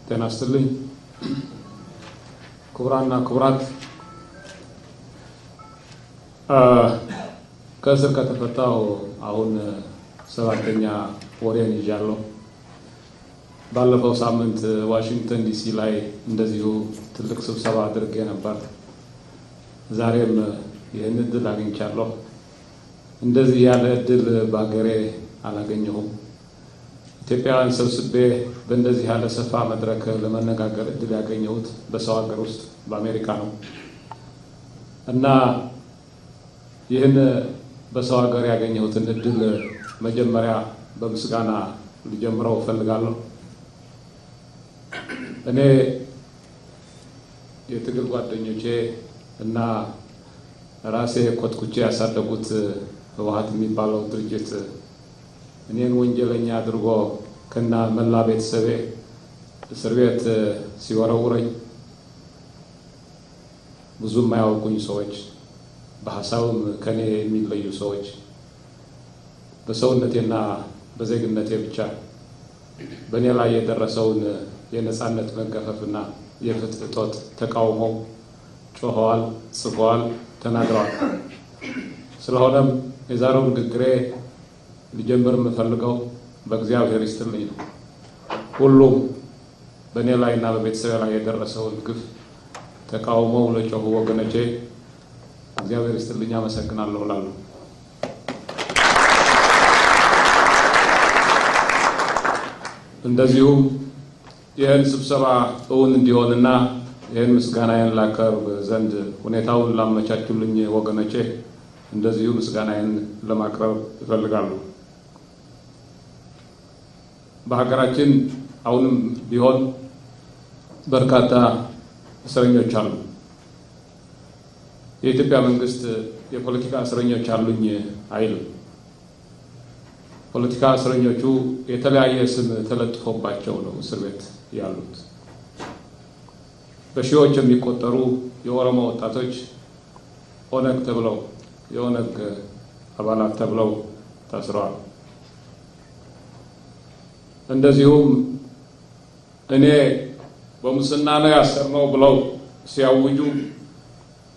ጤና ይስጥልኝ ክቡራንና ክቡራት ከእስር ከተፈታው አሁን 7ኛ ወሬን ይዣለሁ። ባለፈው ሳምንት ዋሽንግተን ዲሲ ላይ እንደዚሁ ትልቅ ስብሰባ አድርጌ ነበር። ዛሬም ይህን እድል አግኝቻለሁ። እንደዚህ ያለ እድል በአገሬ አላገኘሁም። ኢትዮጵያውያን ሰብስቤ በእንደዚህ ያለ ሰፋ መድረክ ለመነጋገር እድል ያገኘሁት በሰው ሀገር ውስጥ በአሜሪካ ነው እና ይህን በሰው ሀገር ያገኘሁትን እድል መጀመሪያ በምስጋና ልጀምረው እፈልጋለሁ። እኔ የትግል ጓደኞቼ እና ራሴ ኮትኩቼ ያሳደጉት ህወሓት የሚባለው ድርጅት እኔን ወንጀለኛ አድርጎ ከና መላ ቤተሰቤ እስር ቤት ሲወረውረኝ ብዙም የማያውቁኝ ሰዎች፣ በሐሳብም ከኔ የሚለዩ ሰዎች በሰውነቴና በዜግነቴ ብቻ በእኔ ላይ የደረሰውን የነጻነት መገፈፍና የፍትህ እጦት ተቃውመው ጮኸዋል፣ ጽፈዋል፣ ተናግረዋል። ስለሆነም የዛሬው ንግግሬ ልጀምር የምፈልገው በእግዚአብሔር ይስጥልኝ ነው። ሁሉም በእኔ ላይና በቤተሰቤ ላይ የደረሰውን ግፍ ተቃውመው ለጮኹ ወገኖቼ እግዚአብሔር ይስጥልኝ፣ አመሰግናለሁ እላለሁ። እንደዚሁም ይህን ስብሰባ እውን እንዲሆንና ይህን ምስጋናዬን ላቀርብ ዘንድ ሁኔታውን ላመቻቹልኝ ወገኖቼ እንደዚሁ ምስጋናዬን ለማቅረብ እፈልጋለሁ። በሀገራችን አሁንም ቢሆን በርካታ እስረኞች አሉ። የኢትዮጵያ መንግስት የፖለቲካ እስረኞች አሉኝ አይልም። ፖለቲካ እስረኞቹ የተለያየ ስም ተለጥፎባቸው ነው እስር ቤት ያሉት። በሺዎች የሚቆጠሩ የኦሮሞ ወጣቶች ኦነግ ተብለው የኦነግ አባላት ተብለው ታስረዋል። እንደዚሁም እኔ በሙስና ነው ያሰርነው ብለው ሲያውጁ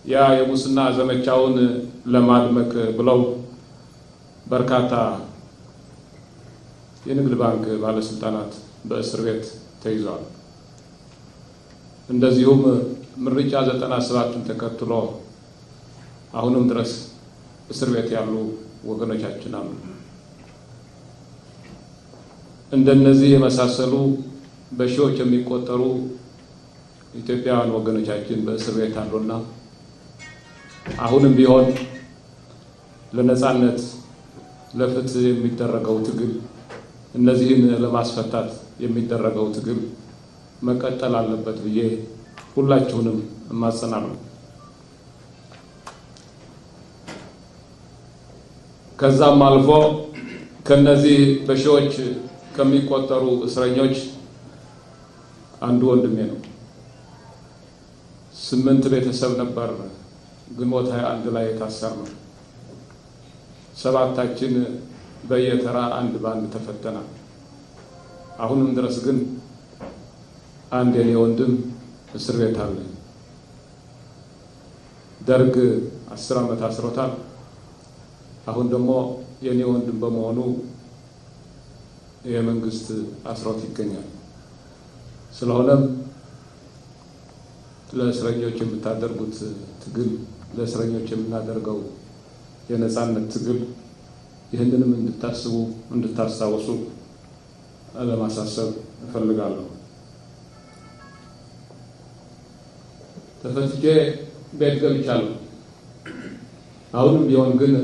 ያ የሙስና ዘመቻውን ለማድመቅ ብለው በርካታ የንግድ ባንክ ባለስልጣናት በእስር ቤት ተይዘዋል። እንደዚሁም ምርጫ 97ን ተከትሎ አሁንም ድረስ እስር ቤት ያሉ ወገኖቻችን አሉ። እንደነዚህ የመሳሰሉ በሺዎች የሚቆጠሩ ኢትዮጵያውያን ወገኖቻችን በእስር ቤት አሉና አሁንም ቢሆን ለነጻነት ለፍትህ የሚደረገው ትግል እነዚህን ለማስፈታት የሚደረገው ትግል መቀጠል አለበት ብዬ ሁላችሁንም እማጸናለሁ። ከዛም አልፎ ከነዚህ በሺዎች ከሚቆጠሩ እስረኞች አንዱ ወንድሜ ነው። 8 ቤተሰብ ነበር ግንቦት 21 ላይ የታሰርነው። 7ታችን በየተራ አንድ ባንድ ተፈተናል። አሁንም ድረስ ግን አንድ የኔ ወንድም እስር ቤት አለ። ደርግ 10 ዓመት አስሮታል። አሁን ደግሞ የኔ ወንድም በመሆኑ የመንግስት አስሮት ይገኛል። ስለሆነም ለእስረኞች የምታደርጉት ትግል፣ ለእስረኞች የምናደርገው የነጻነት ትግል ይህንንም እንድታስቡ እንድታስታውሱ ለማሳሰብ እፈልጋለሁ። ተፈትቼ ቤት ገብቻለሁ። አሁንም ቢሆን ግን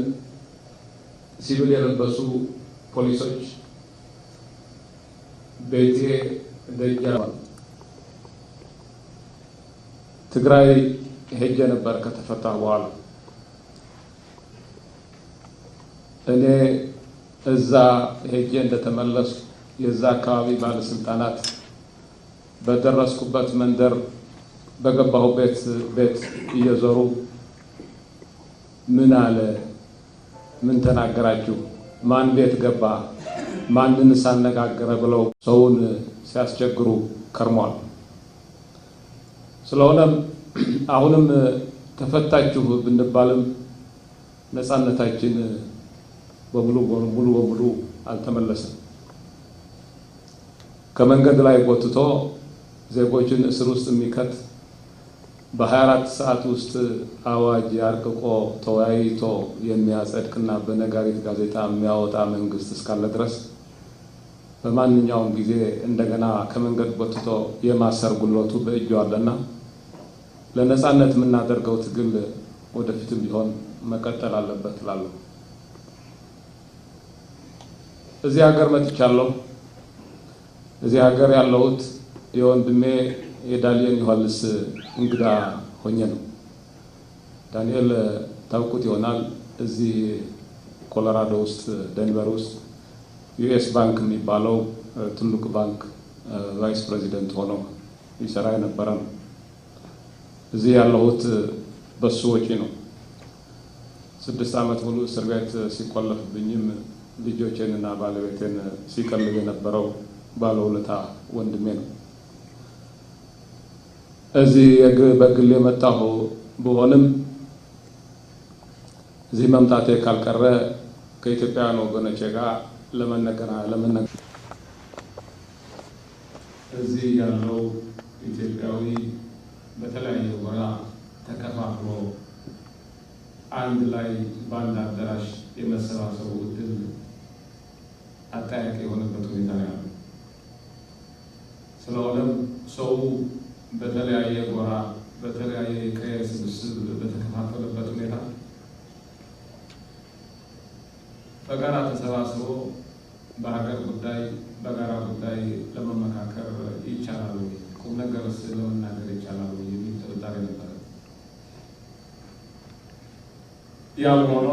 ሲቪል የለበሱ ፖሊሶች ቤቴ ደጃፍ ትግራይ ሄጄ ነበር ከተፈታሁ በኋላ። እኔ እዛ ሄጄ እንደተመለሱ የዛ አካባቢ ባለስልጣናት በደረስኩበት መንደር በገባሁበት ቤት እየዞሩ ምን አለ፣ ምን ተናገራችሁ፣ ማን ቤት ገባ ማንን ሳነጋገረ ብለው ሰውን ሲያስቸግሩ ከርሟል። ስለሆነም አሁንም ተፈታችሁ ብንባልም ነፃነታችን ሙሉ በሙሉ አልተመለሰም። ከመንገድ ላይ ጎትቶ ዜጎችን እስር ውስጥ የሚከት በ24 ሰዓት ውስጥ አዋጅ አርቅቆ ተወያይቶ የሚያጸድቅና በነጋሪት ጋዜጣ የሚያወጣ መንግስት እስካለ ድረስ በማንኛውም ጊዜ እንደገና ከመንገድ ጎትቶ የማሰር ጉልበቱ በእጁ አለና ለነፃነት የምናደርገው ትግል ወደፊትም ቢሆን መቀጠል አለበት እላለሁ። እዚህ ሀገር መጥቻለሁ። እዚህ ሀገር ያለሁት የወንድሜ የዳንኤል ዮሐንስ እንግዳ ሆኜ ነው። ዳንኤል ታውቁት ይሆናል። እዚህ ኮሎራዶ ውስጥ ደንቨር ውስጥ ዩኤስ ባንክ የሚባለው ትልቅ ባንክ ቫይስ ፕሬዚደንት ሆኖ ይሰራ የነበረ ነው። እዚህ ያለሁት በሱ ወጪ ነው። 6 ዓመት ሙሉ እስር ቤት ሲቆለፍብኝም ልጆቼንና ባለቤቴን ሲቀልብ የነበረው ባለውለታ ወንድሜ ነው። እዚህ በግል የመጣሁ ብሆንም እዚህ መምጣቴ ካልቀረ ከኢትዮጵያውያን ወገኖቼ ጋር ለመነጋገር እዚህ ያለው ኢትዮጵያዊ በተለያየ ጎራ ተከፋፍሎ አንድ ላይ በአንድ አዳራሽ የመሰባሰቡ እድል አጠያቂ የሆነበት ሁኔታ ነው ያለው። ስለሆነም ሰው በተለያየ ጎራ በተለያየ ከስብስብ በተከፋፈለበት ሁኔታ በጋራ ተሰባስቦ በሀገር ጉዳይ በጋራ ጉዳይ ለመመካከር ይቻላል ወይ? ቁም ነገርስ ለመናገር ይቻላል ወይ? የሚል ጥርጣሬ ነበር። ያም ሆኖ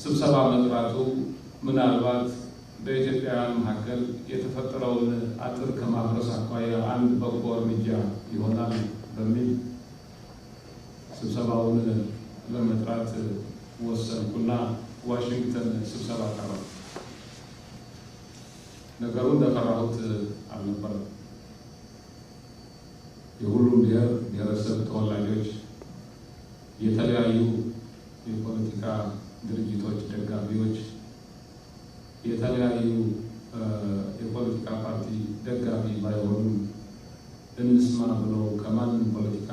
ስብሰባ መጥራቱ ምናልባት በኢትዮጵያውያን መካከል የተፈጠረውን አጥር ከማፍረስ አኳያ አንድ በጎ እርምጃ ይሆናል በሚል ስብሰባውን ለመጥራት ወሰንኩና ዋሽንግተን ስብሰባ ቀረበ። ነገሩ እንደፈራሁት አልነበረም። የሁሉም ብሔረሰብ ተወላጆች፣ የተለያዩ የፖለቲካ ድርጅቶች ደጋፊዎች፣ የተለያዩ የፖለቲካ ፓርቲ ደጋፊ ባይሆኑ እንስማ ብለው ከማንም ፖለቲካ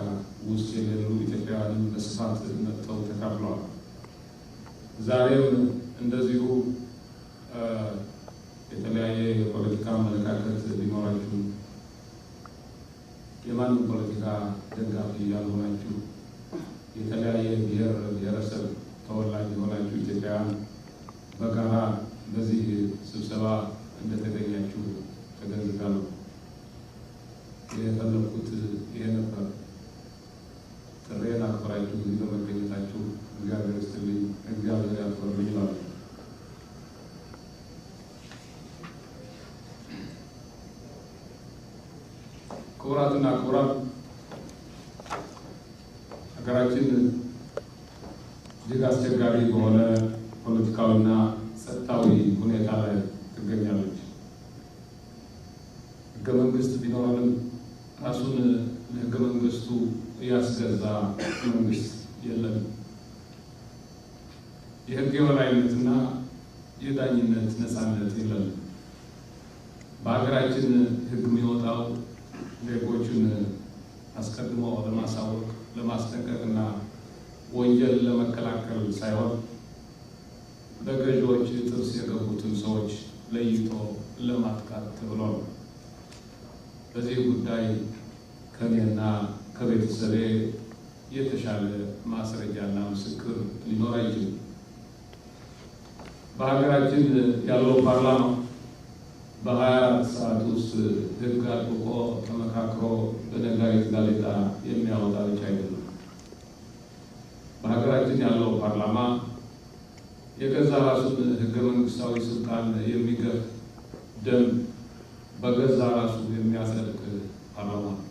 ውስጥ የሌሉ ኢትዮጵያውያንን በስፋት መጥተው ተካፍለዋል። ዛሬም እንደዚሁ የተለያየ የፖለቲካ አመለካከት ሊኖራችሁ የማንም ፖለቲካ ደጋፊ ያልሆናችሁ የተለያየ ብሔረሰብ ተወላጅ የሆናችሁ ኢትዮጵያውያን በጋራ በዚህ ስብሰባ እንደተገኛችሁ ተገንዝቤያለሁ። የፈለኩት ይሄ ነበር። ጥሬን አክብራችሁ እዚህ በመገኘታችሁ እግዚአብሔር ይስጥልኝ፣ እግዚአብሔር ያክብርልኝ ይላሉ። ክቡራትና ክቡራን፣ ሀገራችን እጅግ አስቸጋሪ በሆነ ፖለቲካዊና ጸጥታዊ ሁኔታ ላይ ትገኛለች። ሕገ መንግስት ቢኖረንም ራሱን ለሕገ መንግስቱ ያስገዛ መንግስት የለም። የሕግ የበላይነትና የዳኝነት ነፃነት የለም። በሀገራችን ሕግ የሚወጣው ዜጎችን አስቀድሞ ለማሳወቅ ለማስጠንቀቅና ወንጀል ለመከላከል ሳይሆን በገዢዎች ጥርስ የገቡትን ሰዎች ለይቶ ለማጥቃት ተብሎ ነው። በዚህ ጉዳይ ከኔና ከቤተሰቤ የተሻለ ማስረጃና ምስክር ሊኖር አይችልም። በሀገራችን ያለው ፓርላማ በ24 ሰዓት ውስጥ ሕግ አጥብቆ ተመካክሮ በነጋሪት ጋዜጣ የሚያወጣ ብቻ አይደለም። በሀገራችን ያለው ፓርላማ የገዛ ራሱን ሕገ መንግስታዊ ስልጣን የሚገፍ ደንብ በገዛ ራሱ የሚያጸድቅ ፓርላማ ነው።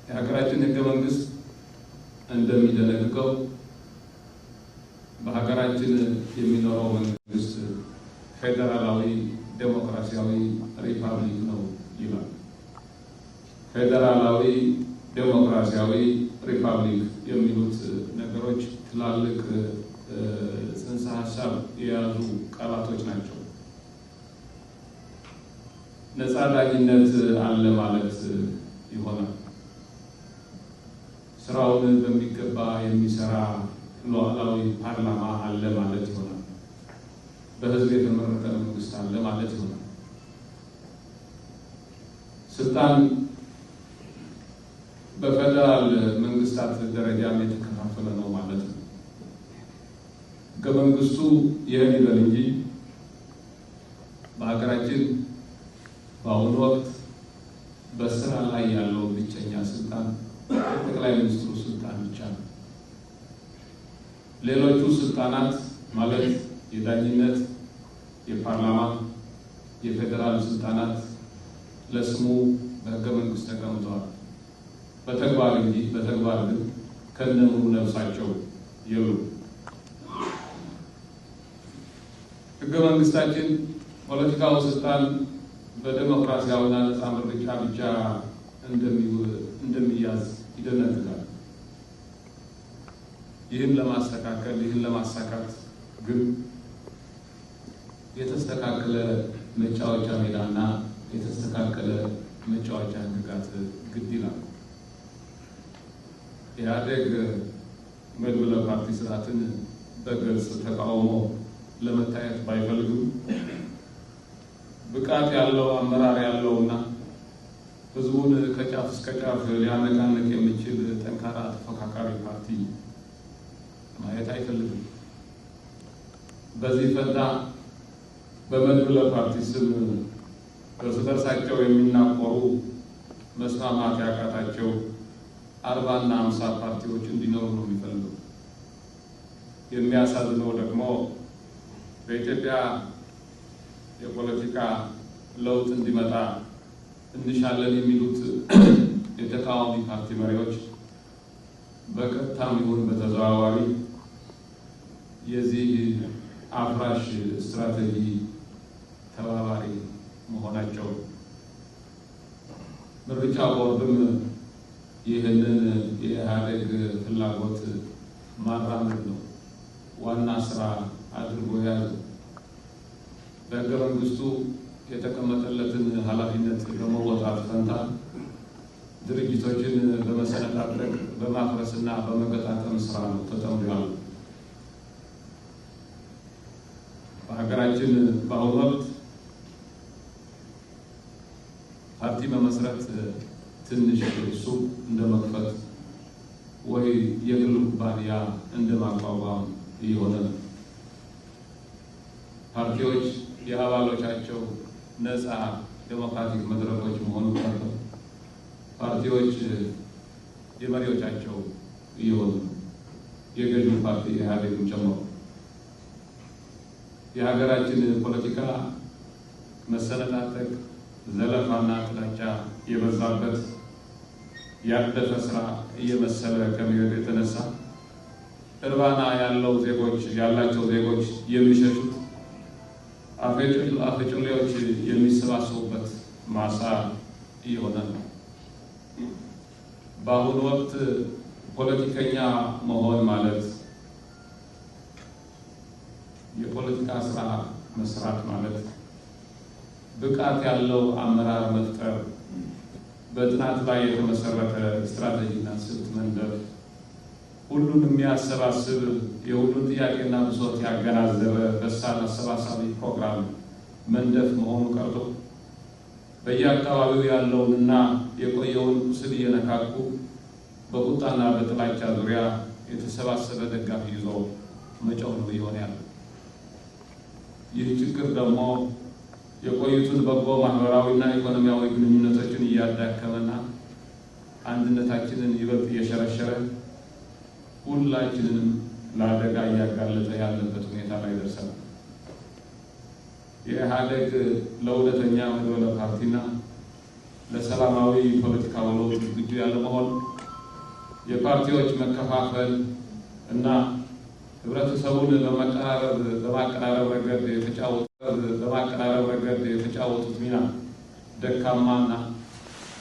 የሀገራችን ሕገ መንግስት እንደሚደነግገው በሀገራችን የሚኖረው መንግስት ፌደራላዊ ዴሞክራሲያዊ ሪፐብሊክ ነው ይላል። ፌደራላዊ ዴሞክራሲያዊ ሪፐብሊክ የሚሉት ነገሮች ትላልቅ ጽንሰ ሀሳብ የያዙ ቃላቶች ናቸው። ነፃ ዳኝነት አለ ማለት ይሆናል። ስራውን በሚገባ የሚሰራ ሉዓላዊ ፓርላማ አለ ማለት ይሆናል። በህዝብ የተመረጠ መንግስት አለ ማለት ይሆናል። ስልጣን በፌደራል መንግስታት ደረጃም የተከፋፈለ ነው ማለት ነው። ሕገ መንግስቱ ይህን ይበል እንጂ በሀገራችን በአሁኑ ወቅት በስራ ላይ ያለው ብቸኛ ስልጣን ጠቅላይ ሚኒስትሩ ስልጣን ብቻ ነው። ሌሎቹ ስልጣናት ማለት የዳኝነት፣ የፓርላማ፣ የፌደራል ስልጣናት ለስሙ በሕገ መንግስት ተቀምጠዋል። በተግባር ግን ከነሙሉ ነፍሳቸው የሉም። ሕገ መንግስታችን ፖለቲካው ስልጣን በዲሞክራሲያዊና ነፃ ምርጫ ብቻ እንደሚያዝ ይደነግጋል። ይህን ለማሳካት ግን የተስተካከለ መጫወቻ ሜዳና የተስተካከለ መጫወቻ ህግጋት ግድ ይላል። ኢህአዴግ መድብለ ፓርቲ ስርዓትን በግልጽ ተቃውሞ ለመታየት ባይፈልግም ብቃት ያለው አመራር ያለውና ህዝቡን ከጫፍ እስከ ጫፍ ሊያነቃንቅ የሚችል ጠንካራ ተፎካካሪ ፓርቲ ማየት አይፈልግም። በዚህ ፈንታ በመድብለ ፓርቲ ስም እርስ በርሳቸው የሚናቆሩ መስማማት ያቃታቸው 40 እና 50 ፓርቲዎች እንዲኖሩ ነው የሚፈልገው። የሚያሳዝነው ደግሞ በኢትዮጵያ የፖለቲካ ለውጥ እንዲመጣ እንሻለን የሚሉት የተቃዋሚ ፓርቲ መሪዎች በቀጥታም ይሁን በተዘዋዋሪ የዚህ አፍራሽ ስትራቴጂ ተባባሪ መሆናቸው ምርጫ ቦርድም ይህንን የኢህአዴግ ፍላጎት ማራመድ ነው ዋና ስራ አድርጎ ያዘ። በሕገ መንግስቱ የተቀመጠለትን ኃላፊነት በመወጣት ፈንታ ድርጅቶችን በመሰነጣጠቅ በማፍረስና በመገጣጠም ስራ ነው ተጠምዷል። በሀገራችን በአሁኑ ወቅት ፓርቲ መመስረት ትንሽ ሱቅ እንደመክፈት ወይ የግል ኩባንያ እንደማቋቋም እየሆነ ነው። ፓርቲዎች የአባሎቻቸው ነፃ ዴሞክራቲክ መድረኮች መሆኑ ቀርቶ ፓርቲዎች የመሪዎቻቸው እየሆኑ ነው። የገዢው ፓርቲ ኢህአዴግን ጨምሮ የሀገራችን ፖለቲካ መሰነጣጠቅ፣ ዘለፋና ጥላቻ የበዛበት ያደፈ ስራ እየመሰለ ከመሄዱ የተነሳ እርባና ያላቸው ዜጎች የሚሸሹት አፈጮሌዎች የሚሰባሰቡበት ማሳ እየሆነ ነው። በአሁኑ ወቅት ፖለቲከኛ መሆን ማለት የፖለቲካ ስራ መስራት ማለት ብቃት ያለው አመራር መፍጠር፣ በጥናት ላይ የተመሰረተ ስትራቴጂና ስልት መንደፍ፣ ሁሉን የሚያሰባስብ የሁሉን ጥያቄና ብሶት ያገናዘበ በሳል አሰባሳቢ ፕሮግራም መንደፍ መሆኑ ቀርቶ በየአካባቢው ያለውንና የቆየውን ቁስል እየነካኩ በቁጣና በጥላቻ ዙሪያ የተሰባሰበ ደጋፊ ይዞ መጮህ ነው እየሆነ ያለው። ይህ ችግር ደግሞ የቆዩትን በጎ ማህበራዊና ኢኮኖሚያዊ ግንኙነቶችን እያዳከመና አንድነታችንን ይበልጥ እየሸረሸረ ሁላችንንም ለአደጋ እያጋለጠ ያለበት ሁኔታ ላይ ደርሰናል። የኢህአዴግ ለሁለተኛ መድበለ ፓርቲና ለሰላማዊ ፖለቲካ ውሎ ዝግጁ ያለመሆን፣ የፓርቲዎች መከፋፈል እና ህብረተሰቡን በማቀራረብ ረገድ የተጫወቱት ሚና ደካማና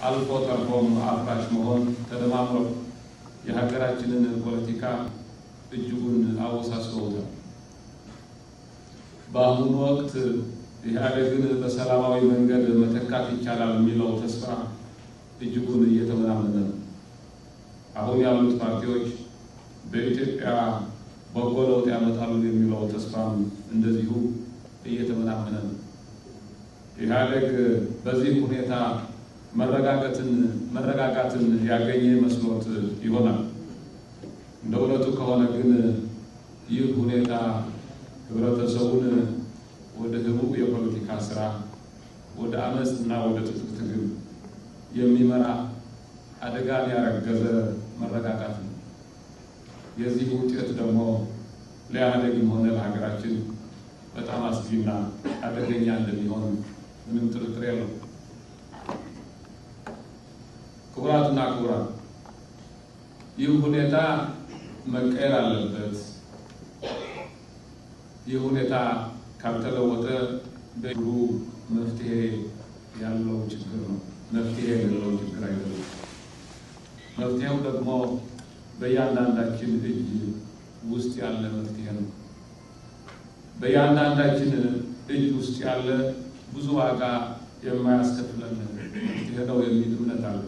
አልፎ ተርፎም አፍራሽ መሆን ተደማምረው የሀገራችንን ፖለቲካ እጅጉን አወሳስበውታል። በአሁኑ ወቅት ኢህአዴግን በሰላማዊ መንገድ መተካት ይቻላል የሚለው ተስፋ እጅጉን እየተመናመነ ነው። አሁን ያሉት ፓርቲዎች በኢትዮጵያ በጎ ለውጥ ያመጣሉ የሚለው ተስፋም እንደዚሁ እየተመናመነ ነው። ኢህአዴግ በዚህ ሁኔታ መረጋጋትን ያገኘ መስሎት ይሆናል። እንደ እውነቱ ከሆነ ግን ይህ ሁኔታ ህብረተሰቡን ወደ ህቡዕ የፖለቲካ ስራ፣ ወደ አመፅና ወደ ትጥቅ ትግል የሚመራ አደጋን ያረገዘ መረጋጋት ነው። የዚህ ውጤት ደግሞ ለኢህአዴግም ሆነ ለሀገራችን በጣም አስጊና አደገኛ እንደሚሆን ምንም ጥርጥር የለው። ክቡራትና ክቡራን፣ ይህ ሁኔታ መቀየር አለበት። ይህ ሁኔታ ካልተለወጠ በእግሩ መፍትሄ ያለው ችግር ነው። መፍትሄ የሌለው ችግር አይደለም። መፍትሄው ደግሞ በእያንዳንዳችን እጅ ውስጥ ያለ መፍትሄ ነው። በእያንዳንዳችን እጅ ውስጥ ያለ ብዙ ዋጋ የማያስከፍለን መፍትሄ ነው የሚል እምነት አለ።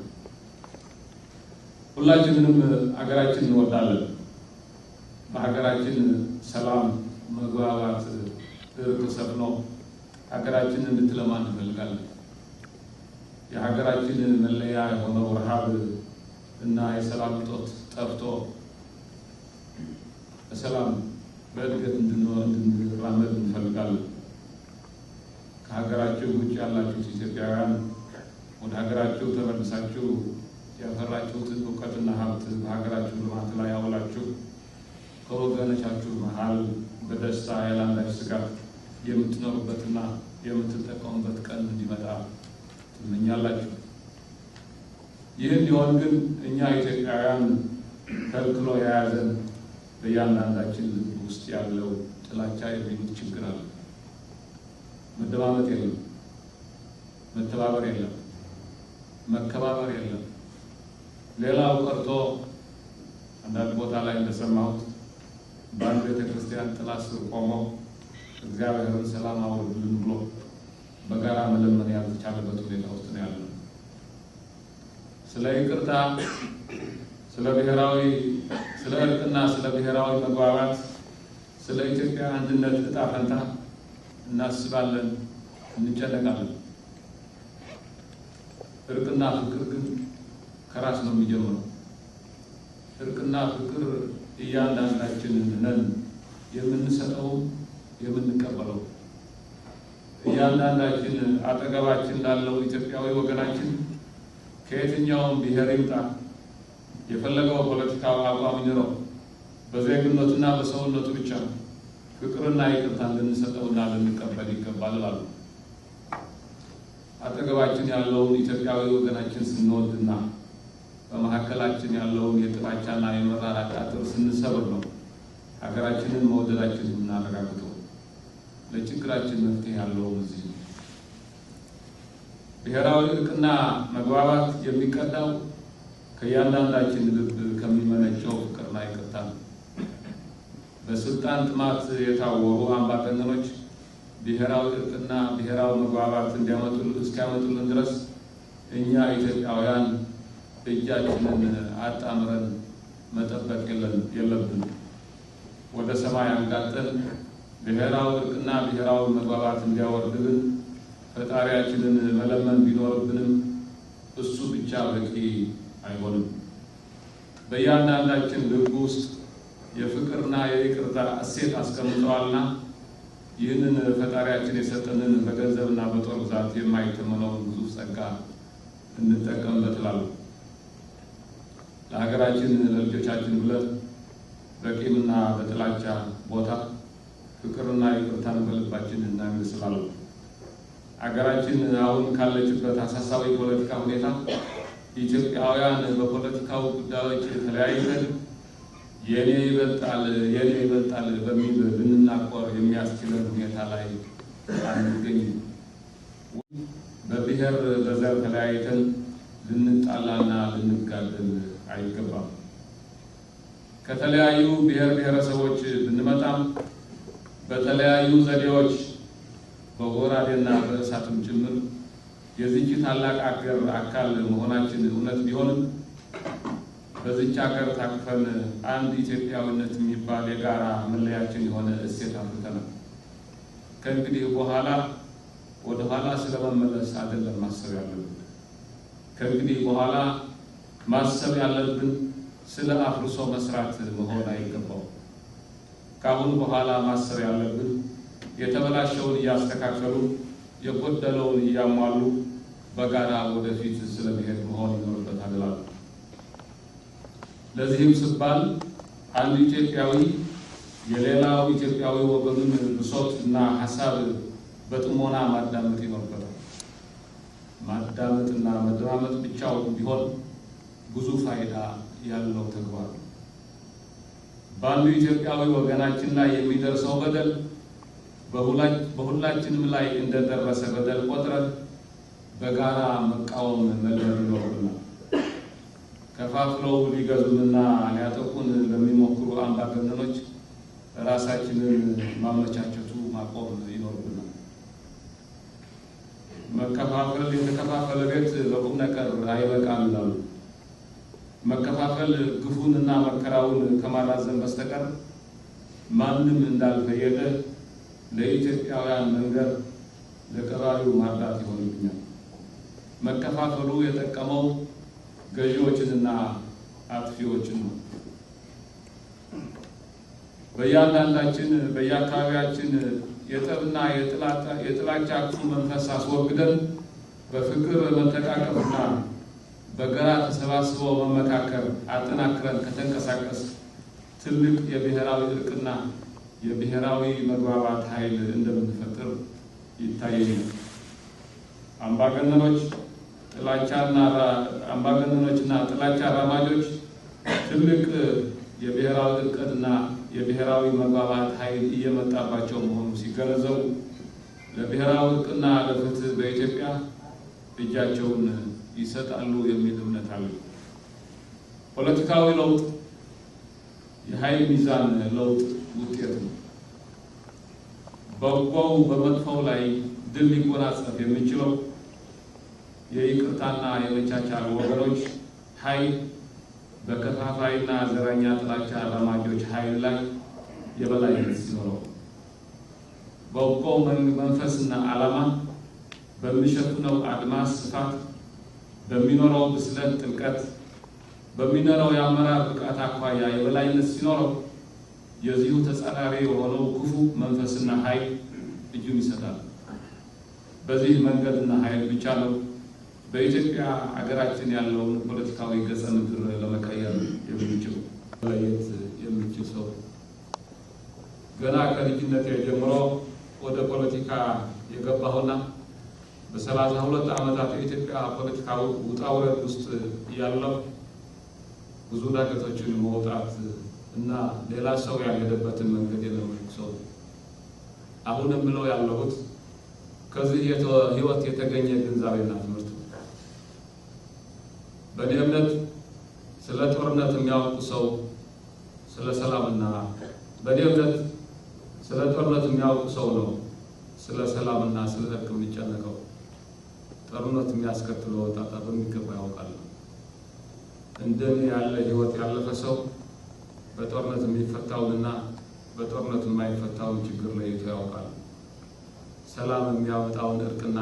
ሁላችንም ሀገራችን እንወዳለን። በሀገራችን ሰላም፣ መግባባት፣ እርቅ ሰፍኖ ሀገራችን እንድትለማ እንፈልጋለን። የሀገራችን መለያ የሆነው ረሃብ እና የሰላም እጦት ጠፍቶ በሰላም በእድገት እንድንራመድ እንፈልጋለን። ከሀገራችሁ ውጭ ያላችሁት ኢትዮጵያውያን ወደ ሀገራችሁ ተመልሳችሁ ያፈራችሁትን እውቀትና ሀብት በሀገራችሁ ልማት ላይ ያውላችሁ ከወገኖቻችሁ መሀል በደስታ ያላንዳች ስጋት የምትኖሩበትና የምትጠቀሙበት ቀን እንዲመጣ ትመኛላችሁ። ይህ እንዲሆን ግን እኛ ኢትዮጵያውያን ከልክሎ የያዘን በእያንዳንዳችን ውስጥ ያለው ጥላቻ የሚሉት ችግር አለ። መደማመጥ የለም፣ መተባበር የለም፣ መከባበር የለም። ሌላው ቀርቶ አንዳንድ ቦታ ላይ እንደሰማሁት በአንድ ቤተክርስቲያን ጥላ ስር ቆመው እግዚአብሔርን ሰላም አውርድልን ብሎ በጋራ መለመን ያልተቻለበት ሁኔታ ውስጥ ነው ያለው። ስለ ይቅርታ፣ ስለ እርቅና ስለ ብሔራዊ መግባባት፣ ስለ ኢትዮጵያ አንድነት እጣ ፈንታ እናስባለን፣ እንጨነቃለን። እርቅና ፍቅር ግን ከራስ ነው የሚጀምረው። እርቅና ፍቅር እያንዳንዳችን ነን የምንሰጠው የምንቀበለው። እያንዳንዳችን አጠገባችን ላለው ኢትዮጵያዊ ወገናችን ከየትኛውም ብሔር ይምጣ፣ የፈለገው ፖለቲካዊ አቋም ይኖረው፣ በዜግነቱና በሰውነቱ ብቻ ፍቅርና ይቅርታን ልንሰጠውና ልንቀበል ይገባል እላሉ። አጠገባችን ያለውን ኢትዮጵያዊ ወገናችን ስንወድና በመካከላችን ያለውን የጥላቻና የመራራቅ አጥር ስንሰብር ነው ሀገራችንን መወደዳችን የምናረጋግጠው። ለችግራችን መፍትሄ ያለው እዚህ ነው። ብሔራዊ እርቅና መግባባት የሚቀዳው ከእያንዳንዳችን ልብ ከሚመነጨው ፍቅርና ይቅርታ ነው። በስልጣን ጥማት የታወሩ አምባገነኖች ብሔራዊ እርቅና ብሔራዊ መግባባት እስኪያመጡልን ድረስ እኛ ኢትዮጵያውያን እጃችንን አጣምረን መጠበቅ የለብንም። ወደ ሰማይ አንጋጠን ብሔራዊ እርቅና ብሔራዊ መግባባት እንዲያወርድልን ፈጣሪያችንን መለመን ቢኖርብንም እሱ ብቻ በቂ አይሆንም። በእያንዳንዳችን ልብ ውስጥ የፍቅርና የይቅርታ እሴት አስቀምጠዋልና ይህንን ፈጣሪያችን የሰጠንን በገንዘብና በጦር ብዛት የማይተመነውን ግዙፍ ጸጋ እንጠቀምበት እላለሁ። ለሀገራችን ለልጆቻችን ብለን በቂምና በጥላቻ ቦታ ፍቅርና ይቅርታን በልባችን እናንግስላለን። ሀገራችን አሁን ካለችበት አሳሳቢ ፖለቲካ ሁኔታ ኢትዮጵያውያን በፖለቲካው ጉዳዮች ተለያይተን የኔ ይበልጣል በሚል ልንናቆር የሚያስችለን ሁኔታ ላይ አንገኝም። በብሔር በዘር ተለያይተን ልንጣላና ልንጋደል አይገባም። ከተለያዩ ብሔር ብሔረሰቦች ብንመጣም በተለያዩ ዘዴዎች በጎራዴና በእሳትም ጭምር የዚህች ታላቅ አገር አካል መሆናችን እውነት ቢሆንም በዚህች አገር ታቅፈን አንድ ኢትዮጵያዊነት የሚባል የጋራ መለያችን የሆነ እሴት አፍርተናል። ከእንግዲህ በኋላ ወደ ኋላ ስለመመለስ አይደለም ማሰብ ያለብን። ከእንግዲህ በኋላ ማሰብ ያለብን ስለ አፍርሶ መስራት መሆን አይገባው። ካሁን በኋላ ማሰብ ያለብን የተበላሸውን እያስተካከሉ የጎደለውን እያሟሉ በጋራ ወደፊት ስለመሄድ መሆን ይኖርበታል። ለዚህም ሲባል አንድ ኢትዮጵያዊ የሌላው ኢትዮጵያዊ ወገኑን ብሶት እና ሐሳብ በጥሞና ማዳመጥ ይኖርበታል። ማዳመጥና መደማመጥ ብቻው ቢሆን ብዙ ፋይዳ ያለው ተግባር ነው። በአንዱ ኢትዮጵያዊ ወገናችን ላይ የሚደርሰው በደል በሁላችንም ላይ እንደደረሰ በደል ቆጥረን በጋራ መቃወም መለመድ ይኖርብናል። ከፋፍለው ሊገዙንና ሊያጠቁን ለሚሞክሩ አምባገነኖች ራሳችንን ማመቻቸቱ ማቆም ይኖርብናል። መከፋፈል የተከፋፈለ ቤት ለቁም ነገር አይበቃም ይላሉ። መከፋፈል ግፉንና መከራውን ከማራዘም በስተቀር ማንም እንዳልፈየደ ለኢትዮጵያውያን መንገር ለቀባሪው ማርዳት ይሆንብኛል። መከፋፈሉ የጠቀመው ገዢዎችንና አጥፊዎችን ነው። በእያንዳንዳችን በየአካባቢያችን የጠብና የጥላቻ ክፉ መንፈስ አስወግደን በፍቅር መተቃቀፍና በጋራ ተሰባስቦ መመካከር አጠናክረን ከተንቀሳቀስ ትልቅ የብሔራዊ እርቅና የብሔራዊ መግባባት ኃይል እንደምንፈጥር ይታየኛል። አምባገነኖችና ጥላቻ አራማጆች ትልቅ የብሔራዊ እርቅና የብሔራዊ መግባባት ኃይል እየመጣባቸው መሆኑ ሲገነዘቡ ለብሔራዊ እርቅና ለፍትህ በኢትዮጵያ እጃቸውን ይሰጣሉ የሚል እምነት አለ። ፖለቲካዊ ለውጥ የኃይል ሚዛን ለውጥ ውጤት ነው። በጎው በመጥፎው ላይ ድል ሊጎናጸፍ የሚችለው የይቅርታና የመቻቻል ወገኖች ኃይል በከፋፋይና ዘረኛ ጥላቻ አራማጆች ኃይል ላይ የበላይነት ሲኖረው፣ በጎው መንፈስና ዓላማ በሚሸፍነው አድማስ ስፋት፣ በሚኖረው ብስለት ጥልቀት፣ በሚኖረው የአመራር ብቃት አኳያ የበላይነት ሲኖረው፣ የዚሁ ተጻራሪ የሆነው ክፉ መንፈስና ኃይል እጁን ይሰጣል። በዚህ መንገድና ኃይል ብቻ ነው በኢትዮጵያ ሀገራችን ያለውን ፖለቲካዊ ገጸ ምድር ለመቀየር የሚችል ለየት የሚችል ሰው። ገና ከልጅነቴ ጀምሮ ወደ ፖለቲካ የገባሁና በ32 ዓመታት የኢትዮጵያ ፖለቲካ ውጣ ውረድ ውስጥ ያለው ብዙ ዳገቶችን መውጣት እና ሌላ ሰው ያልሄደበትን መንገድ የለመድኩ ሰው። አሁን የምለው ያለሁት ከዚህ ህይወት የተገኘ ግንዛቤና ትምህርት ነው። በእኔ እምነት ስለ ጦርነት የሚያውቁ ሰው ስለ ሰላምና በእኔ እምነት ስለ ጦርነት የሚያውቁ ሰው ነው ስለ ሰላምና ስለ እርቅ የሚጨነቀው። ጦርነት የሚያስከትለው ጣጣ በሚገባ ያውቃል። እንደኔ ያለ ህይወት ያለፈ ሰው በጦርነት የሚፈታውንና በጦርነት የማይፈታውን ችግር ለይቶ ያውቃል። ሰላም የሚያመጣውን እርቅና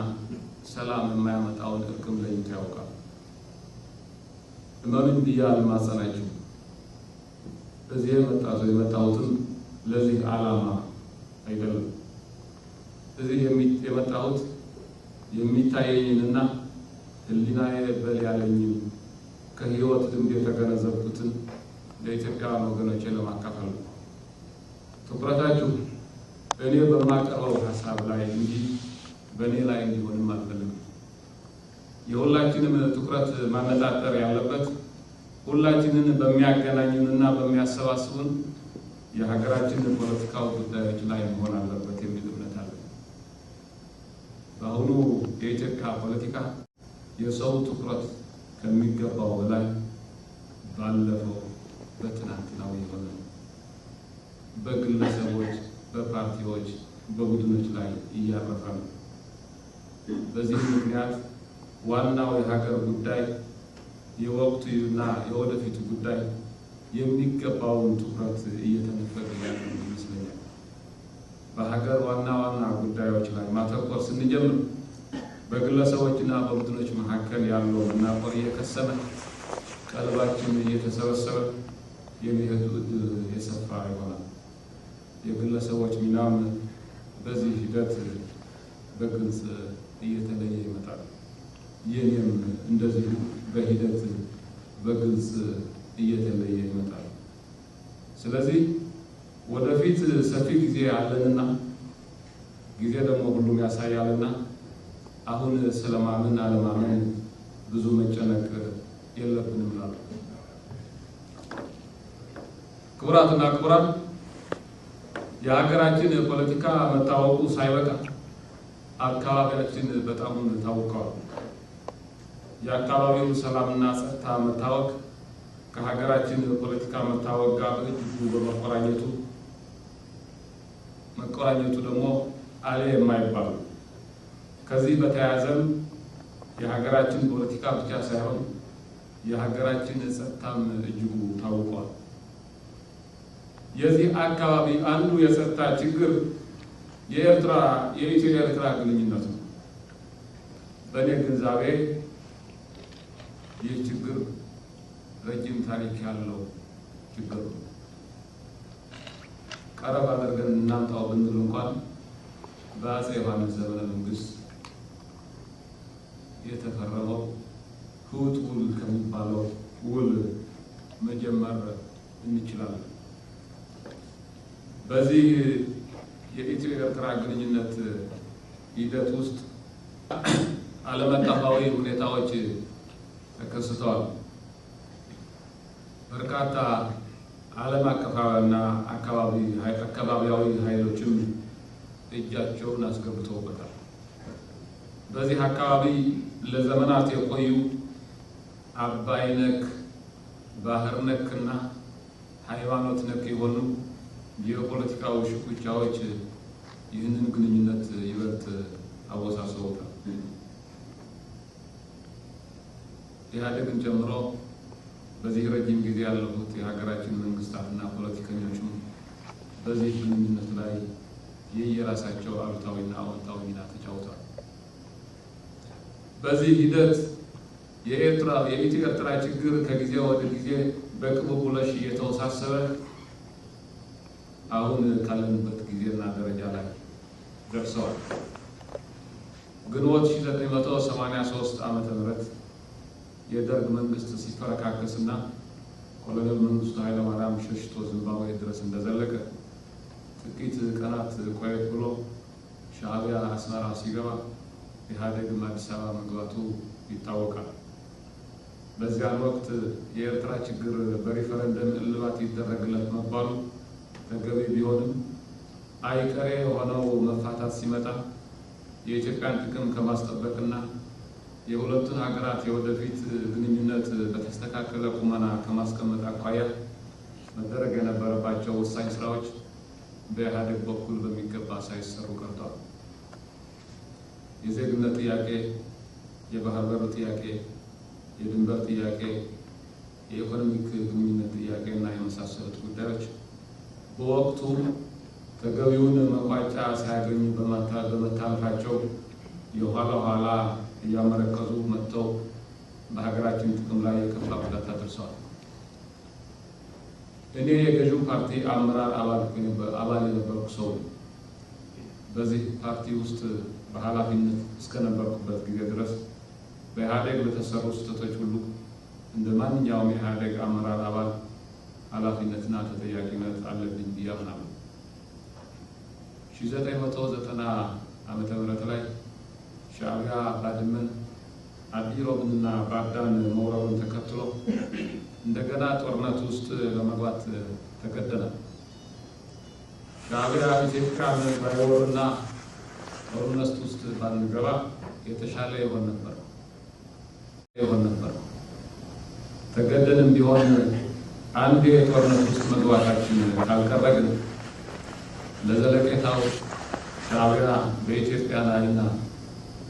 ሰላም የማያመጣውን እርቅም ለይቶ ያውቃል። እመኑኝ ብዬ አልማጸናችሁ። እዚህ የመጣሁትም ለዚህ ዓላማ አይደለም። እዚህ የመጣሁት የሚታየኝንና ህሊናዬ በል ያለኝን ከህይወት ልምድ የተገነዘብኩትን ለኢትዮጵያውያን ወገኖቼ ለማካፈል ነው። ትኩረታችሁ እኔ በማቀርበው ሀሳብ ላይ እንጂ በእኔ ላይ እንዲሆንም አልፈልግም። የሁላችንም ትኩረት ማነጣጠር ያለበት ሁላችንን በሚያገናኙንና በሚያሰባስቡን የሀገራችን ፖለቲካዊ ጉዳዮች ላይ መሆን አለበት የሚል እምነት አለ። በአሁኑ የኢትዮጵያ ፖለቲካ የሰው ትኩረት ከሚገባው በላይ ባለፈው በትናንትናው የሆነ በግለሰቦች፣ በፓርቲዎች፣ በቡድኖች ላይ እያረፈ ነው። በዚህ ምክንያት ዋናው የሀገር ጉዳይ የወቅቱና የወደፊቱ ጉዳይ የሚገባውን ትኩረት እየተነፈገ ያለ ይመስለኛል። በሀገር ዋና ጉዳዮች ላይ ማተኮር ስንጀምር በግለሰቦችና በቡድኖች መካከል ያለው መናቆር እየከሰመ ቀልባችን እየተሰበሰበ የሚሄዱ ዕድል የሰፋ ይሆናል። የግለሰቦች ሚናም በዚህ ሂደት በግልጽ እየተለየ ይመጣል። የኔም እንደዚህ በሂደት በግልጽ እየተለየ ይመጣል። ስለዚህ ወደፊት ሰፊ ጊዜ አለንና ጊዜ ደግሞ ሁሉም ያሳያልና አሁን ስለማመን አለማመን ብዙ መጨነቅ የለብንም ማለት ነው። ክቡራትና ክቡራን፣ የሀገራችን ፖለቲካ መታወቁ ሳይበቃ አካባቢያችን በጣም ታውቀዋል። የአካባቢው ሰላምና ጸጥታ መታወቅ ከሀገራችን ፖለቲካ መታወቅ ጋር በእጅጉ መቆራኘቱ ደግሞ አለ የማይባል። ከዚህ በተያያዘም የሀገራችን ፖለቲካ ብቻ ሳይሆን የሀገራችን ጸጥታም እጅጉ ታውቋል። የዚህ አካባቢ አንዱ የጸጥታ ችግር የኢትዮ ኤርትራ ግንኙነት ነው። በእኔ ግንዛቤ ይህ ችግር ረጅም ታሪክ ያለው ችግር ነው። ቀረብ አድርገን እናምጣው ብንል እንኳን በአፄ ዮሐንስ ዘመነ መንግስት የተፈረመው ህውት ውል ከሚባለው ውል መጀመር እንችላለን። በዚህ የኢትዮ ኤርትራ ግንኙነት ሂደት ውስጥ ዓለም አቀፋዊ ሁኔታዎች ተከስተዋል። በርካታ ዓለም አቀፋዊና አካባቢያዊ ኃይሎችም እጃቸውን አስገብተውበታል። በዚህ አካባቢ ለዘመናት የቆዩ አባይ ነክ፣ ባህር ነክና ሃይማኖት ነክ የሆኑ የፖለቲካዊ ሽኩቻዎች ይህንን ግንኙነት ይበልጥ አወሳስበውታል። ኢህአዴግን ጨምሮ በዚህ ረጅም ጊዜ ያለፉት የሀገራችን መንግስታትና ፖለቲከኞችም በዚህ ግንኙነት ላይ የየራሳቸው አሉታዊና አዎንታዊ ሚና ተጫውተዋል። በዚህ ሂደት የኢትዮ ኤርትራ ችግር ከጊዜ ወደ ጊዜ በቅብብሎሽ እየተወሳሰበ አሁን ካለንበት ጊዜና ደረጃ ላይ ደርሰዋል። ግንቦት 1983 ዓመተ ምህረት የደርግ መንግስት ሲፈረካከስና ኮሎኔል መንግስቱ ኃይለማርያም ሸሽቶ ዚምባብዌ ድረስ እንደዘለቀ ጥቂት ቀናት ቆየት ብሎ ሻዕቢያ አስመራ ሲገባ ኢህአዴግም አዲስ አበባ መግባቱ ይታወቃል። በዚያን ወቅት የኤርትራ ችግር በሪፈረንደም እልባት ይደረግለት መባሉ ተገቢ ቢሆንም አይቀሬ የሆነው መፋታት ሲመጣ የኢትዮጵያን ጥቅም ከማስጠበቅና የሁለቱን ሀገራት የወደፊት ግንኙነት በተስተካከለ ቁመና ከማስቀመጥ አኳያ መደረግ የነበረባቸው ወሳኝ ስራዎች በኢህአዴግ በኩል በሚገባ ሳይሰሩ ቀርተዋል። የዜግነት ጥያቄ፣ የባህር በር ጥያቄ፣ የድንበር ጥያቄ፣ የኢኮኖሚክ ግንኙነት ጥያቄ እና የመሳሰሉት ጉዳዮች በወቅቱ ተገቢውን መቋጫ ሳያገኙ በመታለፋቸው የኋላ እያመረከዙ መጥተው በሀገራችን ጥቅም ላይ የከፋ ጉዳት አድርሰዋል። እኔ የገዢው ፓርቲ አመራር አባል የነበርኩ ሰው በዚህ ፓርቲ ውስጥ በኃላፊነት እስከነበርኩበት ጊዜ ድረስ በኢህአዴግ ለተሰሩ ስህተቶች ሁሉ እንደ ማንኛውም የኢህአዴግ አመራር አባል ኃላፊነትና ተጠያቂነት አለብኝ ብዬ አምናለሁ። 1990 ዓመተ ምህረት ላይ ሻዕቢያ ባድመን፣ አዲሮብንና ባዳን መውረሩን ተከትሎ እንደገና ጦርነት ውስጥ ለመግባት ተገደናል። ሻዕቢያ ኢትዮጵያን ባይወርና ጦርነት ውስጥ ባንገባ የተሻለ ይሆን ነበር። ተገደንም ቢሆን አንድ የጦርነት ውስጥ መግባታችን ካልቀረ ግን ለዘለቄታው ሻዕቢያ በኢትዮጵያ ላይና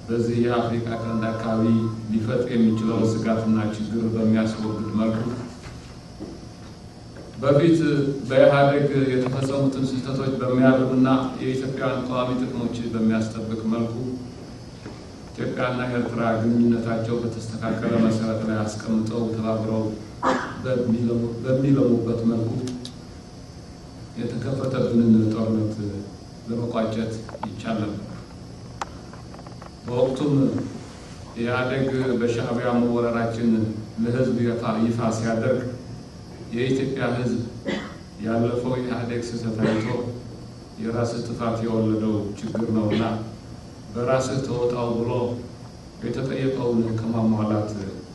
በዚህ የአፍሪካ ቀንድ አካባቢ ሊፈጥር የሚችለውን ስጋትና ችግር በሚያስወግድ መልኩ በፊት በኢህአዴግ የተፈጸሙትን ስህተቶች በሚያርምና የኢትዮጵያን ቋሚ ጥቅሞች በሚያስጠብቅ መልኩ ኢትዮጵያና ኤርትራ ግንኙነታቸው በተስተካከለ መሰረት ላይ አስቀምጠው ተባብረው በሚለሙበት መልኩ የተከፈተብንን ጦርነት ለመቋጨት ይቻል ነበር። በወቅቱም ኢህአዴግ በሻዕቢያ መወረራችን ለህዝብ ይፋ ሲያደርግ የኢትዮጵያ ህዝብ ያለፈው ኢህአዴግ ስህተት አይቶ የራስህ ጥፋት የወለደው ችግር ነውና በራስህ ተወጣው ብሎ የተጠየቀውን ከማሟላት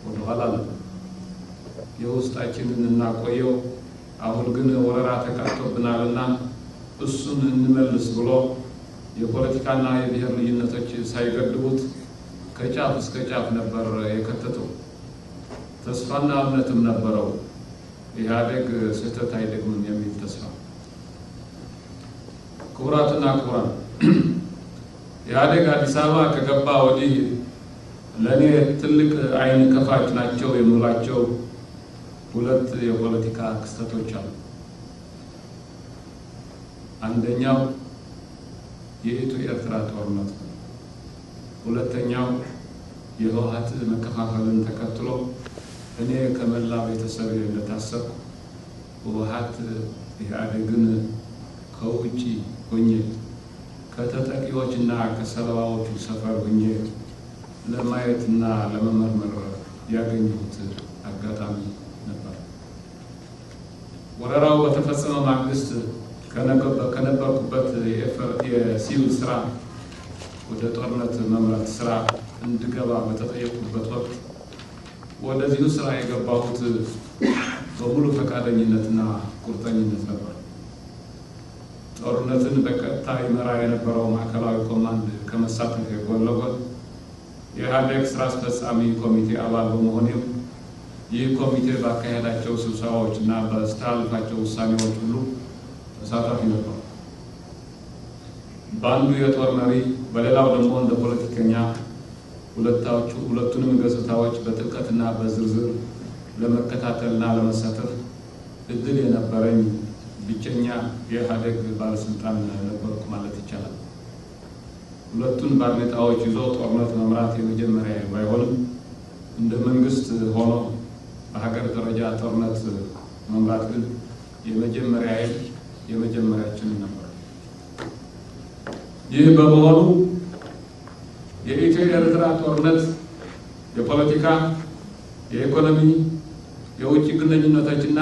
ወደኋላ ነበር። የውስጣችንን እናቆየው፣ አሁን ግን ወረራ ተቃጥቶብናልና እሱን እንመልስ ብሎ የፖለቲካና የብሔር ልዩነቶች ሳይገድቡት ከጫፍ እስከ ጫፍ ነበር የከተተው። ተስፋና እምነትም ነበረው ኢህአዴግ ስህተት አይደግምም የሚል ተስፋ። ክቡራትና ክቡራን፣ ኢህአዴግ አዲስ አበባ ከገባ ወዲህ ለእኔ ትልቅ አይን ከፋች ናቸው የምላቸው ሁለት የፖለቲካ ክስተቶች አሉ። አንደኛው የኢትዮ ኤርትራ ጦርነት ነው። ሁለተኛው የህወሓት መከፋፈልን ተከትሎ እኔ ከመላ ቤተሰብ እንደታሰብኩ ህወሓት ኢህአዴግን ከውጪ ሆኜ ከተጠቂዎችና ከሰለባዎቹ ሰፈር ሆኜ ለማየትና ለመመርመር ያገኘሁት አጋጣሚ ነበር። ወረራው በተፈጸመ ማግስት ከነበርኩበት የሲቪል ስራ ወደ ጦርነት መምራት ስራ እንድገባ በተጠየቁበት ወቅት ወደዚሁ ስራ የገባሁት በሙሉ ፈቃደኝነትና ቁርጠኝነት ነበር። ጦርነትን በቀጥታ ይመራ የነበረው ማዕከላዊ ኮማንድ ከመሳተፍ ጎን ለጎን የኢህአዴግ ስራ አስፈጻሚ ኮሚቴ አባል በመሆኔም ይህ ኮሚቴ ባካሄዳቸው ስብሰባዎች እና ባስተላለፋቸው ውሳኔዎች ሁሉ ተሳታፊ ነበር። በአንዱ የጦር መሪ በሌላው ደግሞ እንደ ፖለቲከኛ ሁለቱንም ገጽታዎች በጥልቀትና በዝርዝር ለመከታተልና ለመሳተፍ እድል የነበረኝ ብቸኛ የኢህአዴግ ባለስልጣን ነበርኩ ማለት ይቻላል። ሁለቱን ባርኔጣዎች ይዞ ጦርነት መምራት የመጀመሪያ ባይሆንም እንደ መንግስት ሆኖ በሀገር ደረጃ ጦርነት መምራት ግን የመጀመሪያችን ነበር። ይህ በመሆኑ የኢትዮ ኤርትራ ጦርነት የፖለቲካ፣ የኢኮኖሚ፣ የውጭ ግንኙነቶችና